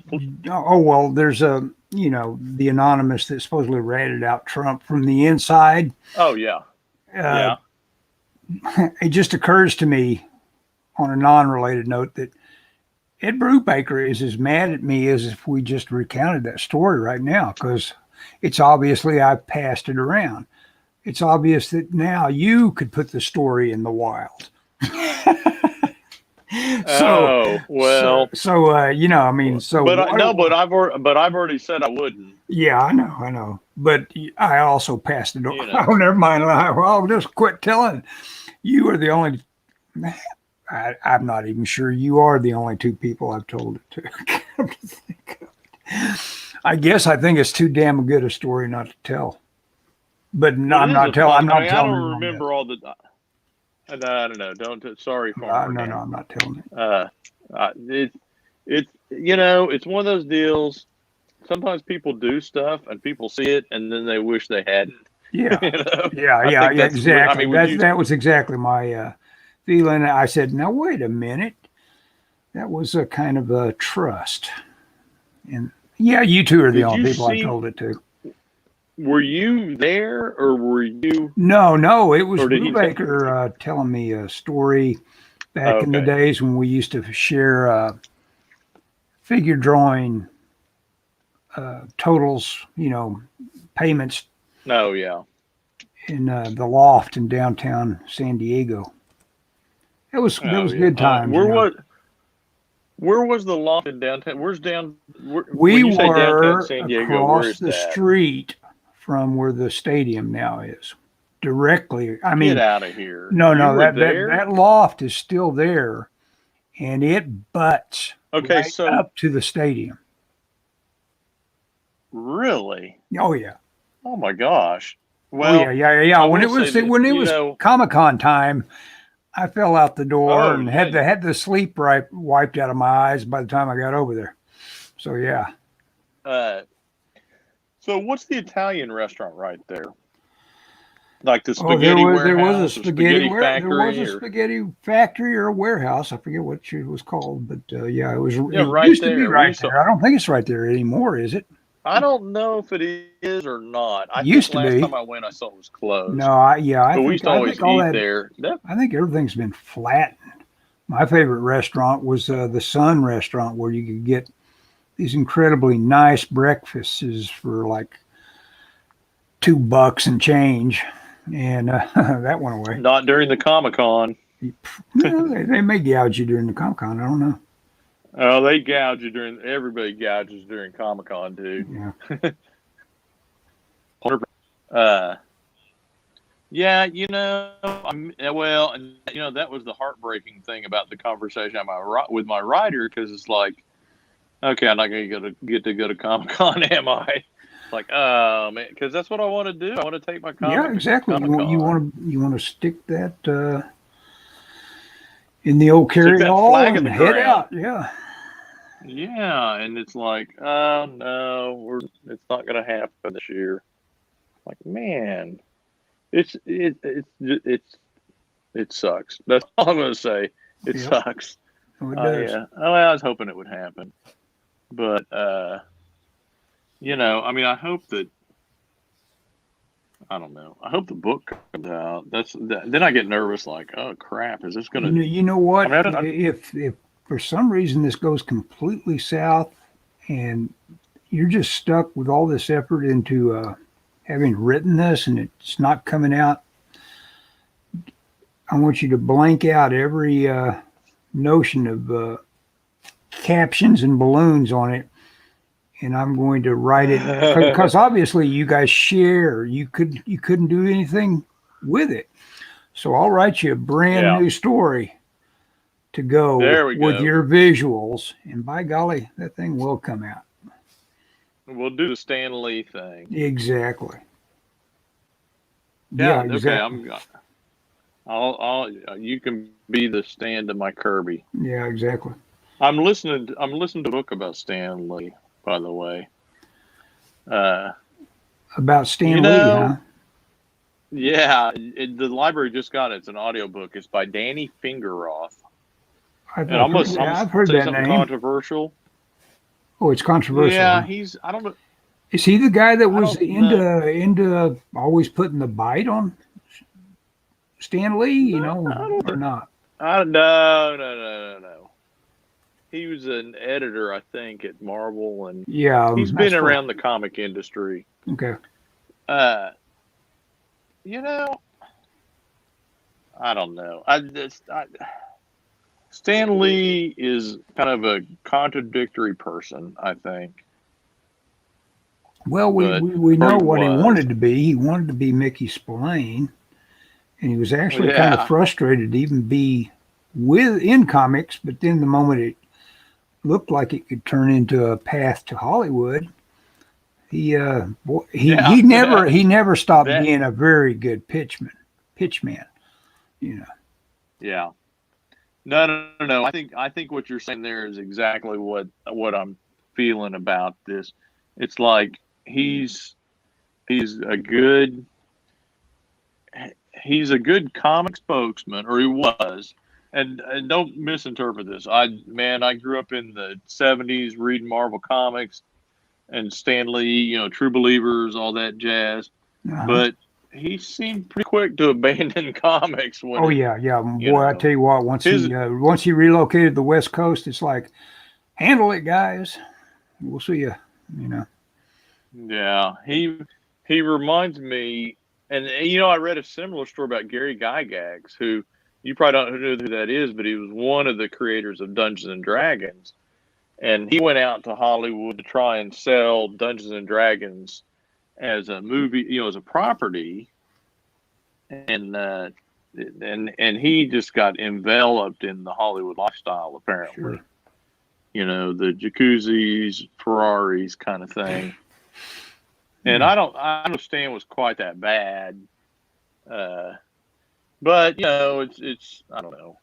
Oh well, there's the anonymous that supposedly ratted out Trump from the inside. Oh yeah. Yeah. It just occurs to me, on a non-related note, that Ed Brubaker is as mad at me as if we just recounted that story right now, because it's obviously I've passed it around. It's obvious that now you could put the story in the wild. So but I've already said I wouldn't. Yeah, I know. But I also passed it on. Oh, never mind. I'll just quit telling. You are the only. I'm not even sure you are the only two people I've told it to. I guess I think it's too damn good a story not to tell. But I'm not telling. I don't remember all the. I don't know. Don't. Sorry, Farmer. No, I'm not telling it. It's one of those deals. Sometimes people do stuff and people see it and then they wish they hadn't. Yeah. Yeah, exactly. That was exactly my feeling. I said, now wait a minute. That was a kind of a trust. And yeah, you two are the only people I told it to. Were you there or were you? No, it was Brubaker telling me a story back in the days when we used to share figure drawing totals, payments. Oh, yeah. In the loft in downtown San Diego. That was good times. Where was the loft in downtown? Where's down? We were San Diego, across the street from where the stadium now is. Directly. I mean, get out of here. No, that loft is still there, and it butts Okay, right so up to the stadium. really, Oh yeah. oh my gosh. Oh yeah, Well, yeah. I When will it say was this, when it you was know. Comic-Con time, I fell out the door Oh and yeah. had the sleep wiped out of my eyes by the time I got over there. So yeah. Uh, so what's the Italian restaurant right there? Like the Oh, spaghetti there was a warehouse or spaghetti there was factory a or spaghetti factory or a warehouse. I forget what it was called, but yeah, yeah, it right used to be there. We right used to. there. I don't think it's right there anymore, is it? I don't know if it is or not. It I think used to last time be. I went, I saw it was closed. No, yeah, But we used to I always think all eat that there. That I think everything's been flattened. My favorite restaurant was the Sun restaurant where you could get these incredibly nice breakfasts for like $2 and change, and that went away. not during the Comic Con. Well, they may gouge you during the Comic Con. I don't know. Oh, they gouge you during. Everybody gouges during Comic Con, dude. Yeah. Uh, yeah, well, and that was the heartbreaking thing about the conversation with my writer because it's like, okay, I'm not going to get to go to Comic Con, am I? Like, oh man, because that's what I want to do. I want to take my Yeah, comic to exactly. Comic Con, You want to stick that in the old stick carry that all flag in and the head ground. out. Yeah. Yeah, and it's like, oh no, it's not going to happen this year. Like, man, it's it sucks. That's all I'm going to say. It Yep. sucks. Oh, it does. Yeah. Oh, I was hoping it would happen, but I mean, I don't know. I hope the book comes out. Then I get nervous. Like, oh crap, is this gonna? You know I what? mean, I don't. If for some reason this goes completely south and you're just stuck with all this effort into having written this and it's not coming out, I want you to blank out every notion of captions and balloons on it, and I'm going to write it because obviously you guys share. You couldn't do anything with it, so I'll write you a brand Yeah. new story to go There we with go. your visuals, and by golly, that thing will come out. We'll do the Stan Lee thing. Exactly. Yeah. Yeah, Okay. exactly. I'll. You can be the Stan to my Kirby. Yeah, exactly. I'm listening to a book about Stan Lee, by the way. About You Stan Lee, huh? know, yeah, the library just got it. It's an audiobook. It's by Danny Fingeroth. And I'm gonna I've heard say that something name. controversial. Oh, it's controversial. Yeah, Huh? I don't know. Is he the guy that I was don't know. into always putting the bite on Stan Lee, No, I don't. or not? No. He was an editor, I think, at Marvel, and Yeah, he's that's been for around the comic industry. okay. Uh, you know, I don't know. Stan Lee is kind of a contradictory person, I think. Well, But we or know he what he was. wanted to be. He wanted to be Mickey Spillane, and he was actually kind of Yeah, frustrated to even be in comics. But then the moment it looked like it could turn into a path to Hollywood, yeah. he never stopped That being a very good pitchman. You know. yeah. No. I think what you're saying there is exactly what I'm feeling about this. It's like he's a good comic spokesman, or he was. And don't misinterpret this. I grew up in the '70s reading Marvel comics and Stan Lee, True Believers, all that jazz. Uh-huh. But he seemed pretty quick to abandon comics when Oh yeah, yeah, you boy. I know, tell you what. his Once he relocated to the West Coast, it's like handle it, guys. We'll see you. You know. yeah, he reminds me, and I read a similar story about Gary Gygax, who you probably don't know who that is, but he was one of the creators of Dungeons and Dragons, and he went out to Hollywood to try and sell Dungeons and Dragons as a movie, as a property, and and he just got enveloped in the Hollywood lifestyle, apparently. Sure. the jacuzzis, Ferraris kind of thing. And I understand it was quite that bad. But it's I don't know.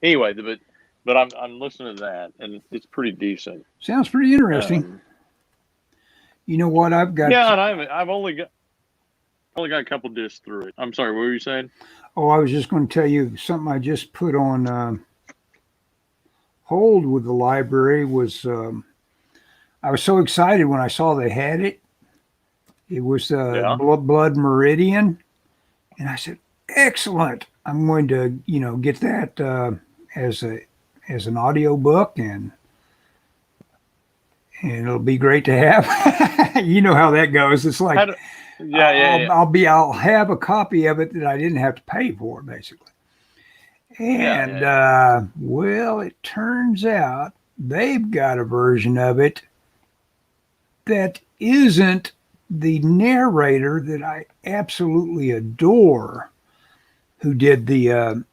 Anyway, but I'm listening to that, and it's pretty decent. Sounds pretty interesting. You know what? I've got. Yeah, and I've only got a couple discs through it. I'm sorry, what were you saying? Oh, I was just going to tell you something I just put on hold with the library was I was so excited when I saw they had it. It was Blood Meridian, and I said, "Excellent! I'm going to get that as an audio book, and it'll be great to have." You know how that goes. It's like I'll have a copy of it that I didn't have to pay for, basically. And well, it turns out they've got a version of it that isn't the narrator that I absolutely adore, who did the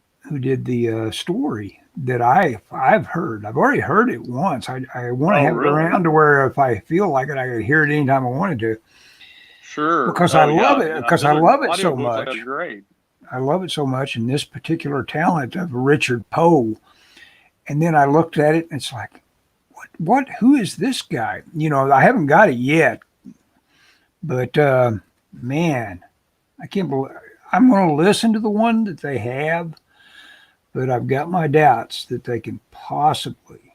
story that I've heard. I've already heard it once. I want to have it around to where if I feel like it, I could hear it anytime I wanted to. Sure. Because I love it. Because I love it so much. Are great. I love it so much, and this particular talent of Richard Poe. And then I looked at it, and it's like, what? Who is this guy? I haven't got it yet, but man, I can't believe I'm going to listen to the one that they have, but I've got my doubts that they can possibly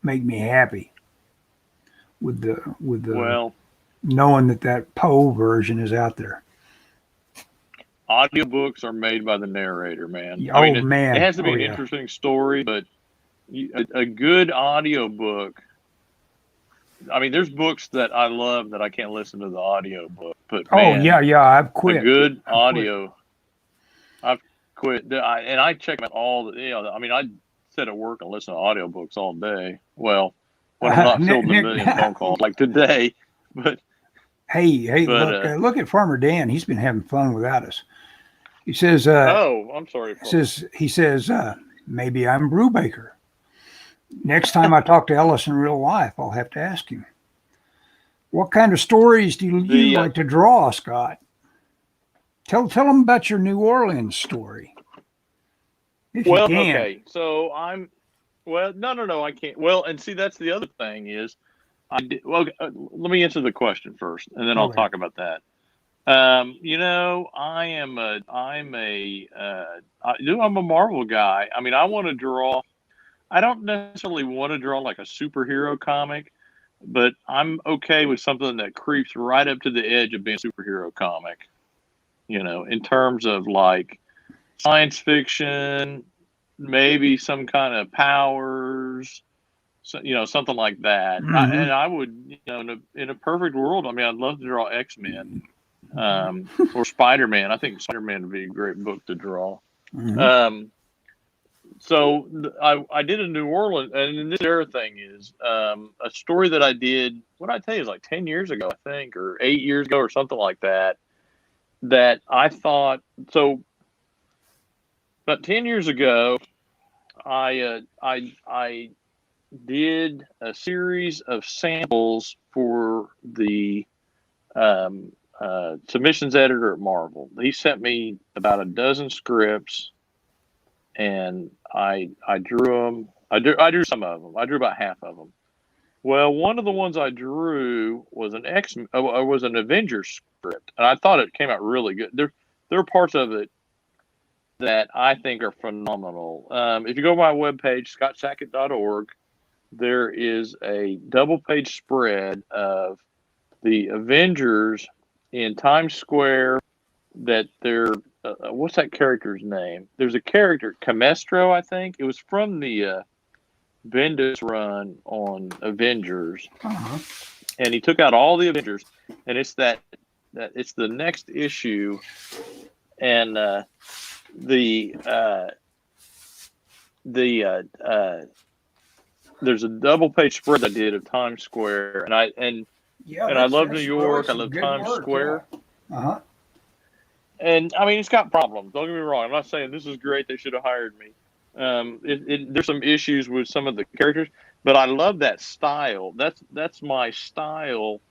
make me happy with the knowing that Poe version is out there. Audiobooks are made by the narrator, man. Man. It has to be an interesting story, but a good audiobook. I mean, there's books that I love that I can't listen to the audiobook. But I've quit. A good audio. I've quit. And I check out all the. I sit at work and listen to audiobooks all day. Well, when I'm not filled with a million phone calls like today, but. Hey! Look at Farmer Dan. He's been having fun without us. He says, I'm sorry. He says, maybe I'm Brubaker. Next time I talk to Ellis in real life, I'll have to ask him, what kind of stories do you like to draw, Scott? Tell them about your New Orleans story. Okay. So no, I can't. Well, and see, that's the other thing is, let me answer the question first, and then I'll talk about that. I'm a Marvel guy. I mean, I want to draw. I don't necessarily want to draw like a superhero comic, but I'm okay with something that creeps right up to the edge of being a superhero comic. In terms of like science fiction, maybe some kind of powers. So, something like that. Mm-hmm. And I would, in a perfect world, I'd love to draw X-Men or Spider-Man. I think Spider-Man would be a great book to draw. Mm-hmm. So I did a New Orleans, and this other thing is a story that I did, what I tell you, is like 10 years ago, I think, or 8 years ago or something like that, that I thought, so about 10 years ago, I did a series of samples for the submissions editor at Marvel. He sent me about a dozen scripts, and I drew them. I drew some of them. I drew about half of them. Well, one of the ones I drew was an Avengers script, and I thought it came out really good. There are parts of it that I think are phenomenal. If you go to my webpage, scottsackett.org, there is a double-page spread of the Avengers in Times Square. That they're what's that character's name? There's a character, Camestro, I think. It was from the Bendis run on Avengers, and he took out all the Avengers, and it's that it's the next issue, and there's a double page spread I did of Times Square, and I love New York. I love Times Square. Yeah. And it's got problems. Don't get me wrong. I'm not saying this is great. They should have hired me. There's some issues with some of the characters, but I love that style. That's my style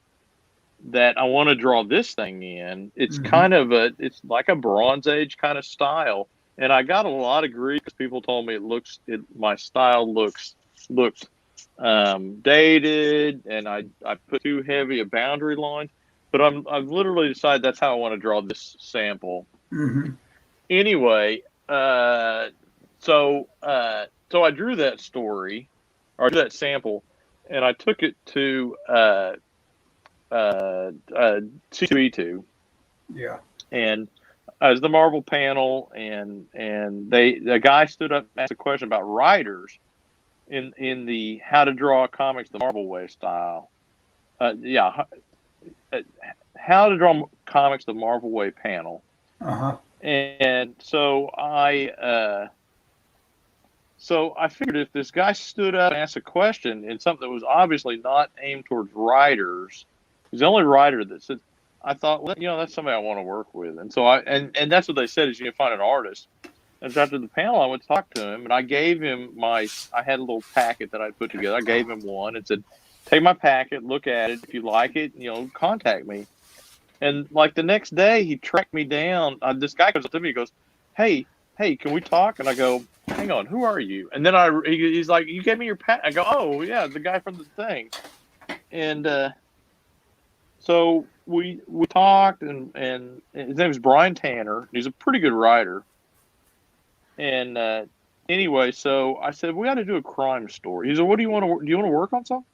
that I want to draw this thing in. It's Mm-hmm. kind of it's like a Bronze Age kind of style, and I got a lot of grief because people told me my style looks dated, and I put too heavy a boundary line. But I've literally decided that's how I want to draw this sample. Mm-hmm. Anyway, so I drew that story or that sample, and I took it to C2E2, Yeah. and as the Marvel panel, and the guy stood up and asked a question about writers in the how to draw comics the Marvel way style. Yeah, how to draw comics the Marvel way panel. Uh-huh. And so I figured if this guy stood up and asked a question in something that was obviously not aimed towards writers, he's the only writer that said, I thought, well, that's somebody I want to work with. And so and that's what they said is you can find an artist. And so after the panel, I went to talk to him, and I gave him I had a little packet that I put together. I gave him one and said, take my packet, look at it. If you like it, contact me. And like the next day, he tracked me down. This guy comes up to me, he goes, hey, can we talk? And I go, hang on, who are you? And then he's like, you gave me your packet. I go, oh yeah, the guy from the thing. And so we talked, and his name is Brian Tanner. He's a pretty good writer. And anyway, so I said, we got to do a crime story. He said, do you want to work on something?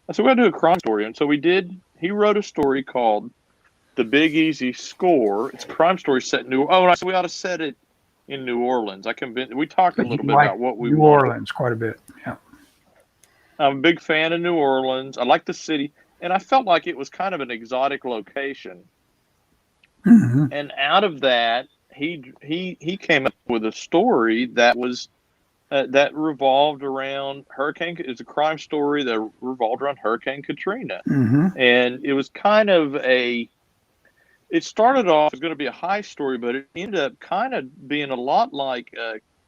I said, we got to do a crime story. And so we did. He wrote a story called The Big Easy Score. It's a crime story set in New Orleans. Oh, and I said, we ought to set it in New Orleans. We talked a little bit about what we New wanted. Orleans quite a bit. Yeah. I'm a big fan of New Orleans. I like the city. And I felt like it was kind of an exotic location. Mm-hmm. And out of that, he came up with a story that was that revolved around Hurricane. It's a crime story that revolved around Hurricane Katrina, Mm-hmm. and it was kind of it started off as going to be a high story, but it ended up kind of being a lot like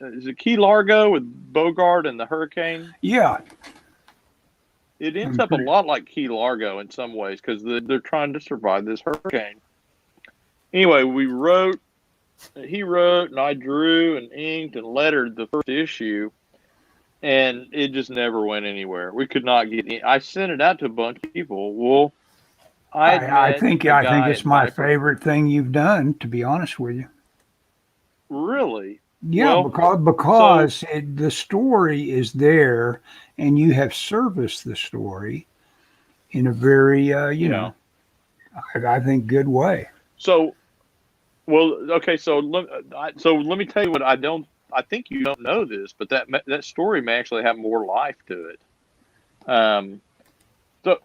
is it Key Largo with Bogart and the hurricane? Yeah. It ends up a lot like Key Largo in some ways because they're trying to survive this hurricane. Anyway, he wrote, and I drew and inked and lettered the first issue, and it just never went anywhere. We could not get in. I sent it out to a bunch of people. Well, I think it's my favorite thing you've done, to be honest with you. Really? Yeah, because the story is there, and you have serviced the story in a very I think good way. So, well, okay. So let me tell you what I think you don't know this, but that story may actually have more life to it. So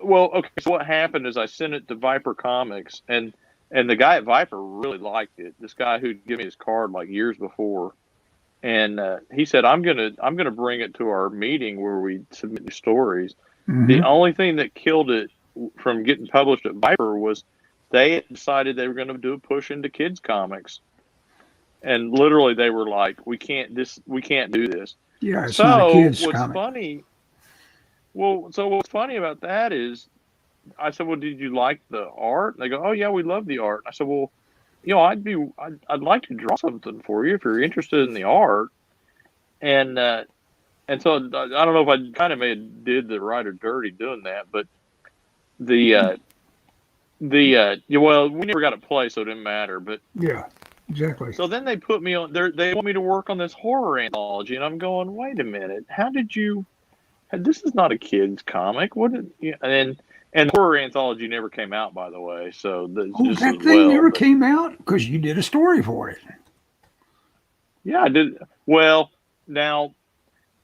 what happened is I sent it to Viper Comics, and the guy at Viper really liked it. This guy who'd given me his card like years before, and he said, I'm gonna bring it to our meeting where we submit new stories. Mm-hmm. The only thing that killed it from getting published at Viper was they decided they were going to do a push into kids comics, and literally they were like, we can't do this. Yeah, it's not a kids comic. What's funny about that is I said, well, did you like the art? And they go, oh yeah, we love the art. I said, well, I'd like to draw something for you if you're interested in the art. And so I don't know if I kind of did the writer dirty doing that, but well, we never got it play, so it didn't matter. But yeah, exactly. So then they put me on there. They want me to work on this horror anthology, and I'm going, wait a minute, how did you? This is not a kids comic. And horror anthology never came out, by the way. So that thing never came out because you did a story for it. Yeah, I did. Well, now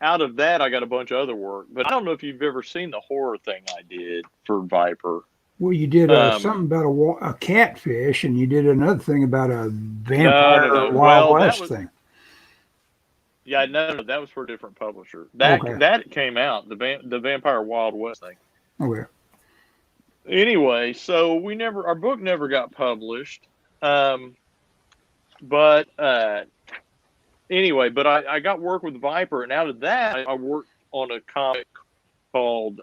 out of that, I got a bunch of other work, but I don't know if you've ever seen the horror thing I did for Viper. Well, you did something about a catfish, and you did another thing about a vampire Wild West thing. Yeah, no, that was for a different publisher. That came out, the Vampire Wild West thing. Okay. Anyway, so our book never got published, but anyway, but I got work with Viper, and out of that, I worked on a comic called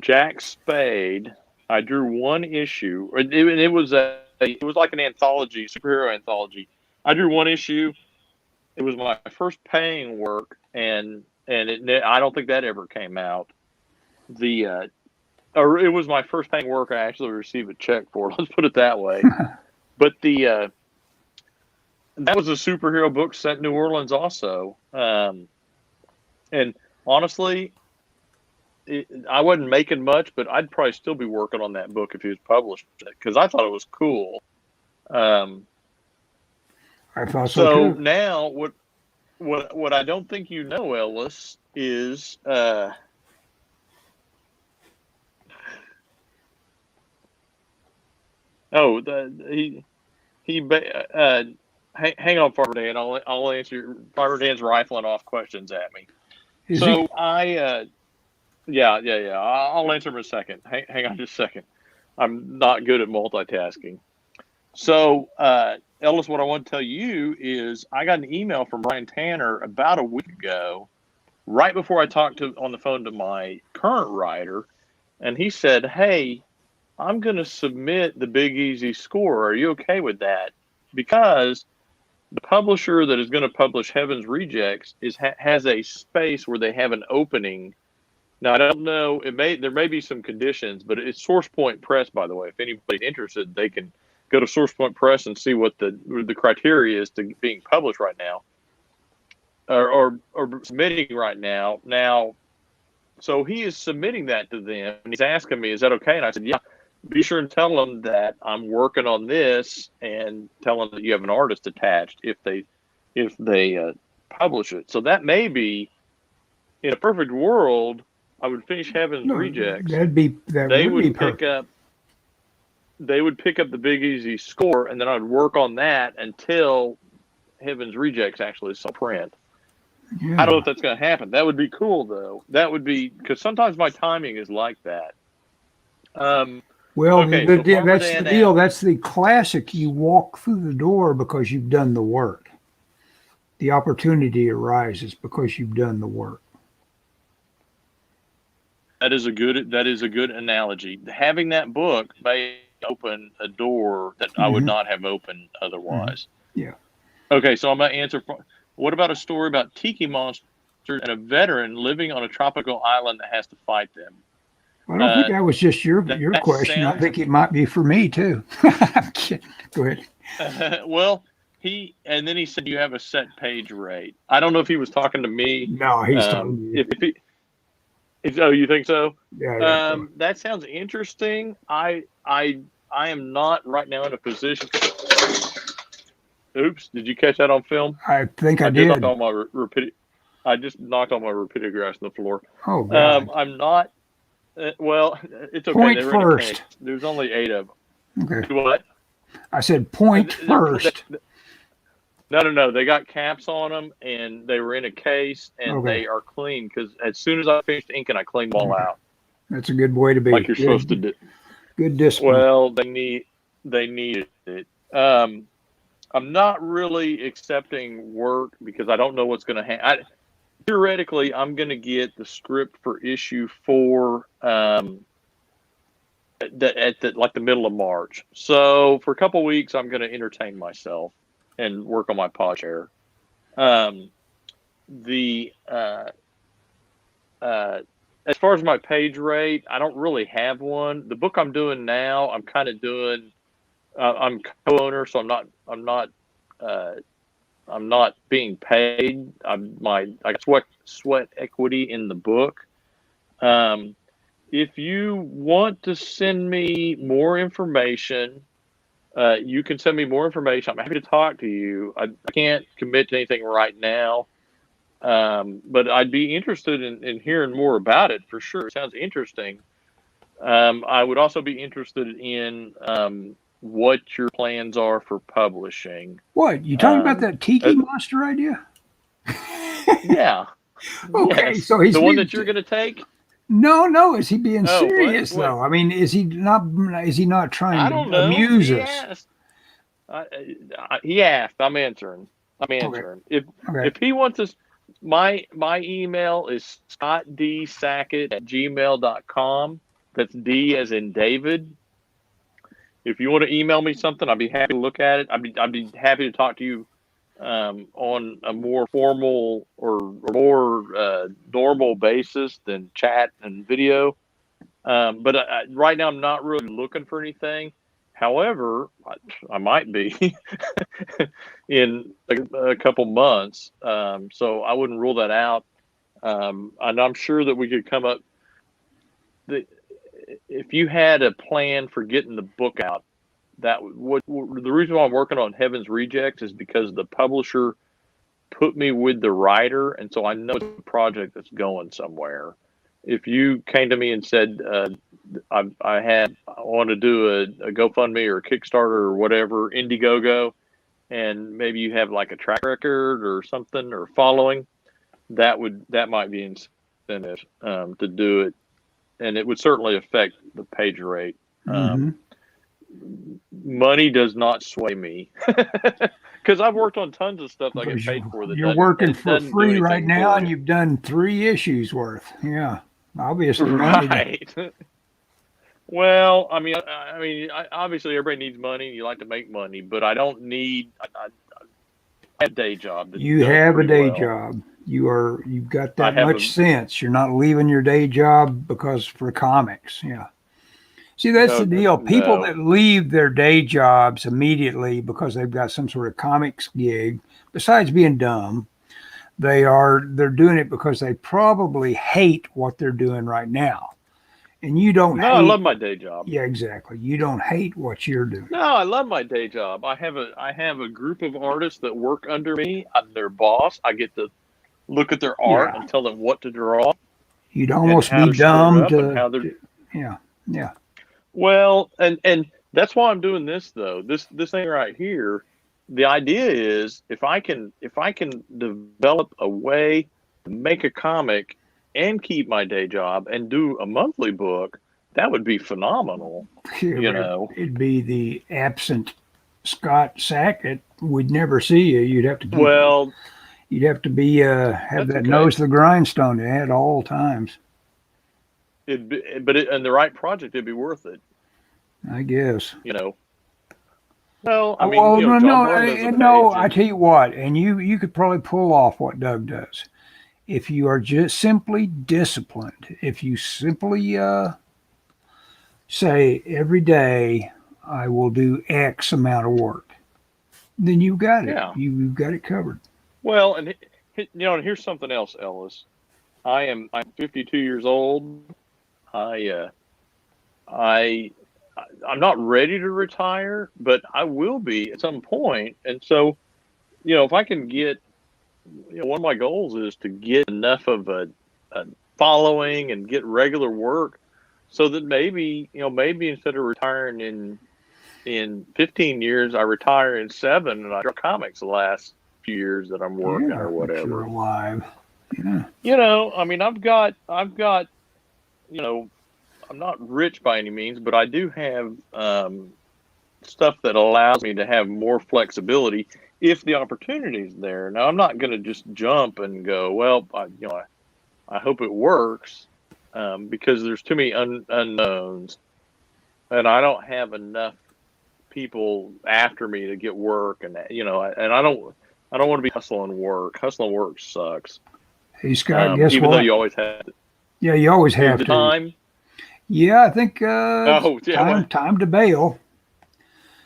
Jack Spade. I drew one issue. It was it was like an anthology, superhero anthology. I drew one issue. It was my first paying work, and I don't think that ever came out. The or it was my first paying work I actually received a check for. Let's put it that way. But that was a superhero book set in New Orleans also. And honestly, I wasn't making much, but I'd probably still be working on that book if he was published because I thought it was cool. I thought So too. now, what I don't think you know, Ellis, is hang on, Farmer Dan. I'll answer. Farmer Dan's rifling off questions at me. Is he? So yeah. I'll answer him in a second. Hang on just a second. I'm not good at multitasking. So, Ellis, what I want to tell you is I got an email from Brian Tanner about a week ago, right before I talked on the phone to my current writer, and he said, "Hey, I'm going to submit the Big Easy score. Are you okay with that? Because the publisher that is going to publish Heaven's Rejects has a space where they have an opening. Now I don't know. There may be some conditions, but it's Source Point Press, by the way. If anybody's interested, they can go to Source Point Press and see what the criteria is to being published right now, or submitting right now. Now, so he is submitting that to them, and he's asking me, "Is that okay?" And I said, "Yeah." Be sure and tell them that I'm working on this, and tell them that you have an artist attached if they publish it. So that may be, in a perfect world, I would finish Heaven's No, Rejects. that They would be would perfect. pick up the Big Easy score, and then I'd work on that until Heaven's Rejects actually saw print. I don't know Yeah. if that's going to happen. That would be cool, though. That would be, because sometimes my timing is like that. Well, Okay, so Farmer that's the Dan deal. asked, That's the classic. You walk through the door because you've done the work. The opportunity arises because you've done the work. that is a good analogy. Having that book may open a door that I would Hmm. not have opened Hmm. otherwise. Yeah. Okay, so I'm going to answer. What about a story about tiki monsters and a veteran living on a tropical island that has to fight them? I don't think that was just your That question. I sounds think it might be for me too. I'm kidding. Go ahead. well. And then he said you have a set page rate. I don't know if he was talking to me. No, he's talking to you. Oh, you think so? Yeah, yeah. That sounds interesting. I am not right now in a position. Oops! Did you catch that on film? I think I I just knocked did. on my I just knocked on my repeated grass on the floor. Oh God. I'm not. Well, it's okay. Point They were in a case. first. There's only 8 of them. Okay. What? I said point first. No. They got caps on them, and they were in a case, and Okay. they are clean. Because as soon as I finished inking, I cleaned them all out, That's a good way to be. like you're supposed to do. Good discipline. Well, they needed it. I'm not really accepting work because I don't know what's going to happen. Theoretically, I'm going to get the script for issue 4 at the middle of March. So for a couple of weeks, I'm going to entertain myself and work on my podcast. As far as my page rate, I don't really have one. The book I'm doing now, I'm kind of doing. I'm co-owner, so I'm not being paid. I got sweat equity in the book. If you want to send me more information, you can send me more information. I'm happy to talk to you. I can't commit to anything right now, but I'd be interested in hearing more about it for sure. It sounds interesting. I would also be interested in what your plans are for publishing. What, you talking about that tiki Uh, monster idea? yeah. Okay, Yes. so he's The one being that you're going to take? no. Is he being Oh, serious what? though? I mean, is he not? Is he not trying I to don't know. amuse He us? asked. He asked. I'm answering. I'm Okay. answering. If Okay. he wants us, my email is scottdsackett@gmail.com. That's D as in David. If you want to email me something, I'd be happy to look at it. I'd be happy to talk to you on a more formal or more normal basis than chat and video. But right now, I'm not really looking for anything. However, I might be in a couple months. So I wouldn't rule that out. And I'm sure that we could come up. The, if you had a plan for getting the book out, the reason why I'm working on Heaven's Rejects is because the publisher put me with the writer, and so I know it's a project that's going somewhere. If you came to me and said, I want to do a GoFundMe or a Kickstarter or whatever, Indiegogo, and maybe you have like a track record or something or following, that might be incentive to do it, and it would certainly affect the page rate. Mm-hmm. Money does not sway me because I've worked on tons of stuff I get Because paid for that you're working it for doesn't do free right anything now, for and you. you've done 3 issues worth. Yeah, obviously money. Right. Well, obviously everybody needs money. And you like to make money, but I don't need. I have a day job that You does have a pretty day well. job. You've got I that have much sense. You're not leaving your day job because for comics. Yeah. See, that's the deal. People no. that leave their day jobs immediately because they've got some sort of comics gig, besides being dumb, they're doing it because they probably hate what they're doing right now. And you don't No, I hate. love my day job. Yeah, exactly. You don't hate what you're doing. No, I love my day job. I have a group of artists that work under me. I'm their boss. I get to look at their art Yeah. and tell them what to draw You'd and almost how be they're screwed dumb up and how they're yeah, yeah. well, and that's why I'm doing this though. This thing right here. The idea is if I can develop a way to make a comic and keep my day job and do a monthly book, that would be phenomenal. You know. It'd be the absent Scott Sackett. We'd never see you. Well, You'd have to be have that's that okay. nose to the grindstone at all times. In the right project, it'd be worth it. I guess. You know. Well, I Oh, mean, well, no, John no, Byrne does a no. page, I and tell you what, and you could probably pull off what Doug does if you are just simply disciplined. If you simply say every day I will do X amount of work, then you've got it. yeah. You've got it covered. Well, and here's something else, Ellis. I'm 52 years old. I I I'm not ready to retire, but I will be at some point. And so, if I can get, one of my goals is to get enough of a following and get regular work, so that maybe instead of retiring in 15 years, I retire in 7 and I draw comics the last few years that I'm working Yeah, or if you're whatever. alive. Yeah. I mean, I've got, you know, I'm not rich by any means, but I do have stuff that allows me to have more flexibility if the opportunity is there. Now, I'm not going to just jump and go, well, I hope it works, because there's too many unknowns, and I don't have enough people after me to get work, and and I don't want to be hustling work. Hustling work sucks. Hey, Scott, guess Even though what? you always have Yeah, you always have the to. time. Yeah, I think it's Oh yeah, well, time to bail.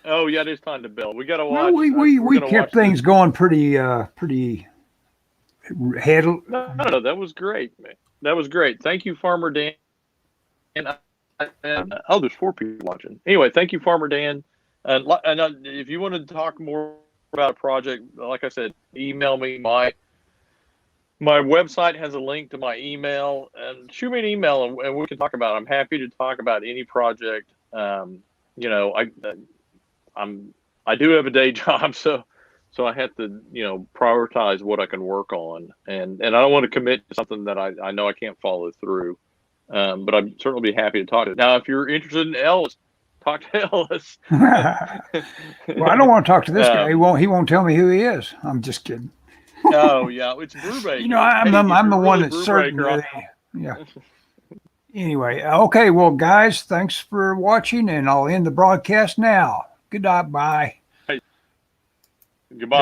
oh yeah, it is time to bail. We got to Well, watch. We're we gonna kept watch this. things going pretty head. No, that was great, man. That was great. Thank you, Farmer Dan. Oh, there's 4 people watching. Anyway, thank you, Farmer Dan. And if you want to talk more about a project, like I said, email me. My website has a link to my email, and shoot me an email, and we can talk about it. I'm happy to talk about any project. You know, I do have a day job, so I have to, prioritize what I can work on, and I don't want to commit to something that I know I can't follow through. But I'd certainly be happy to talk to you. Now, if you're interested in Ellis, tell us. Well, I don't want to talk to this guy. Um, He won't tell me who he is. I'm just kidding. oh yeah, it's Brubaker. You know, Hey, if I'm the you're one really that's certain. Brubaker, Yeah. Anyway, okay. Well, guys, thanks for watching, and I'll end the broadcast now. Good night. Bye. goodbye.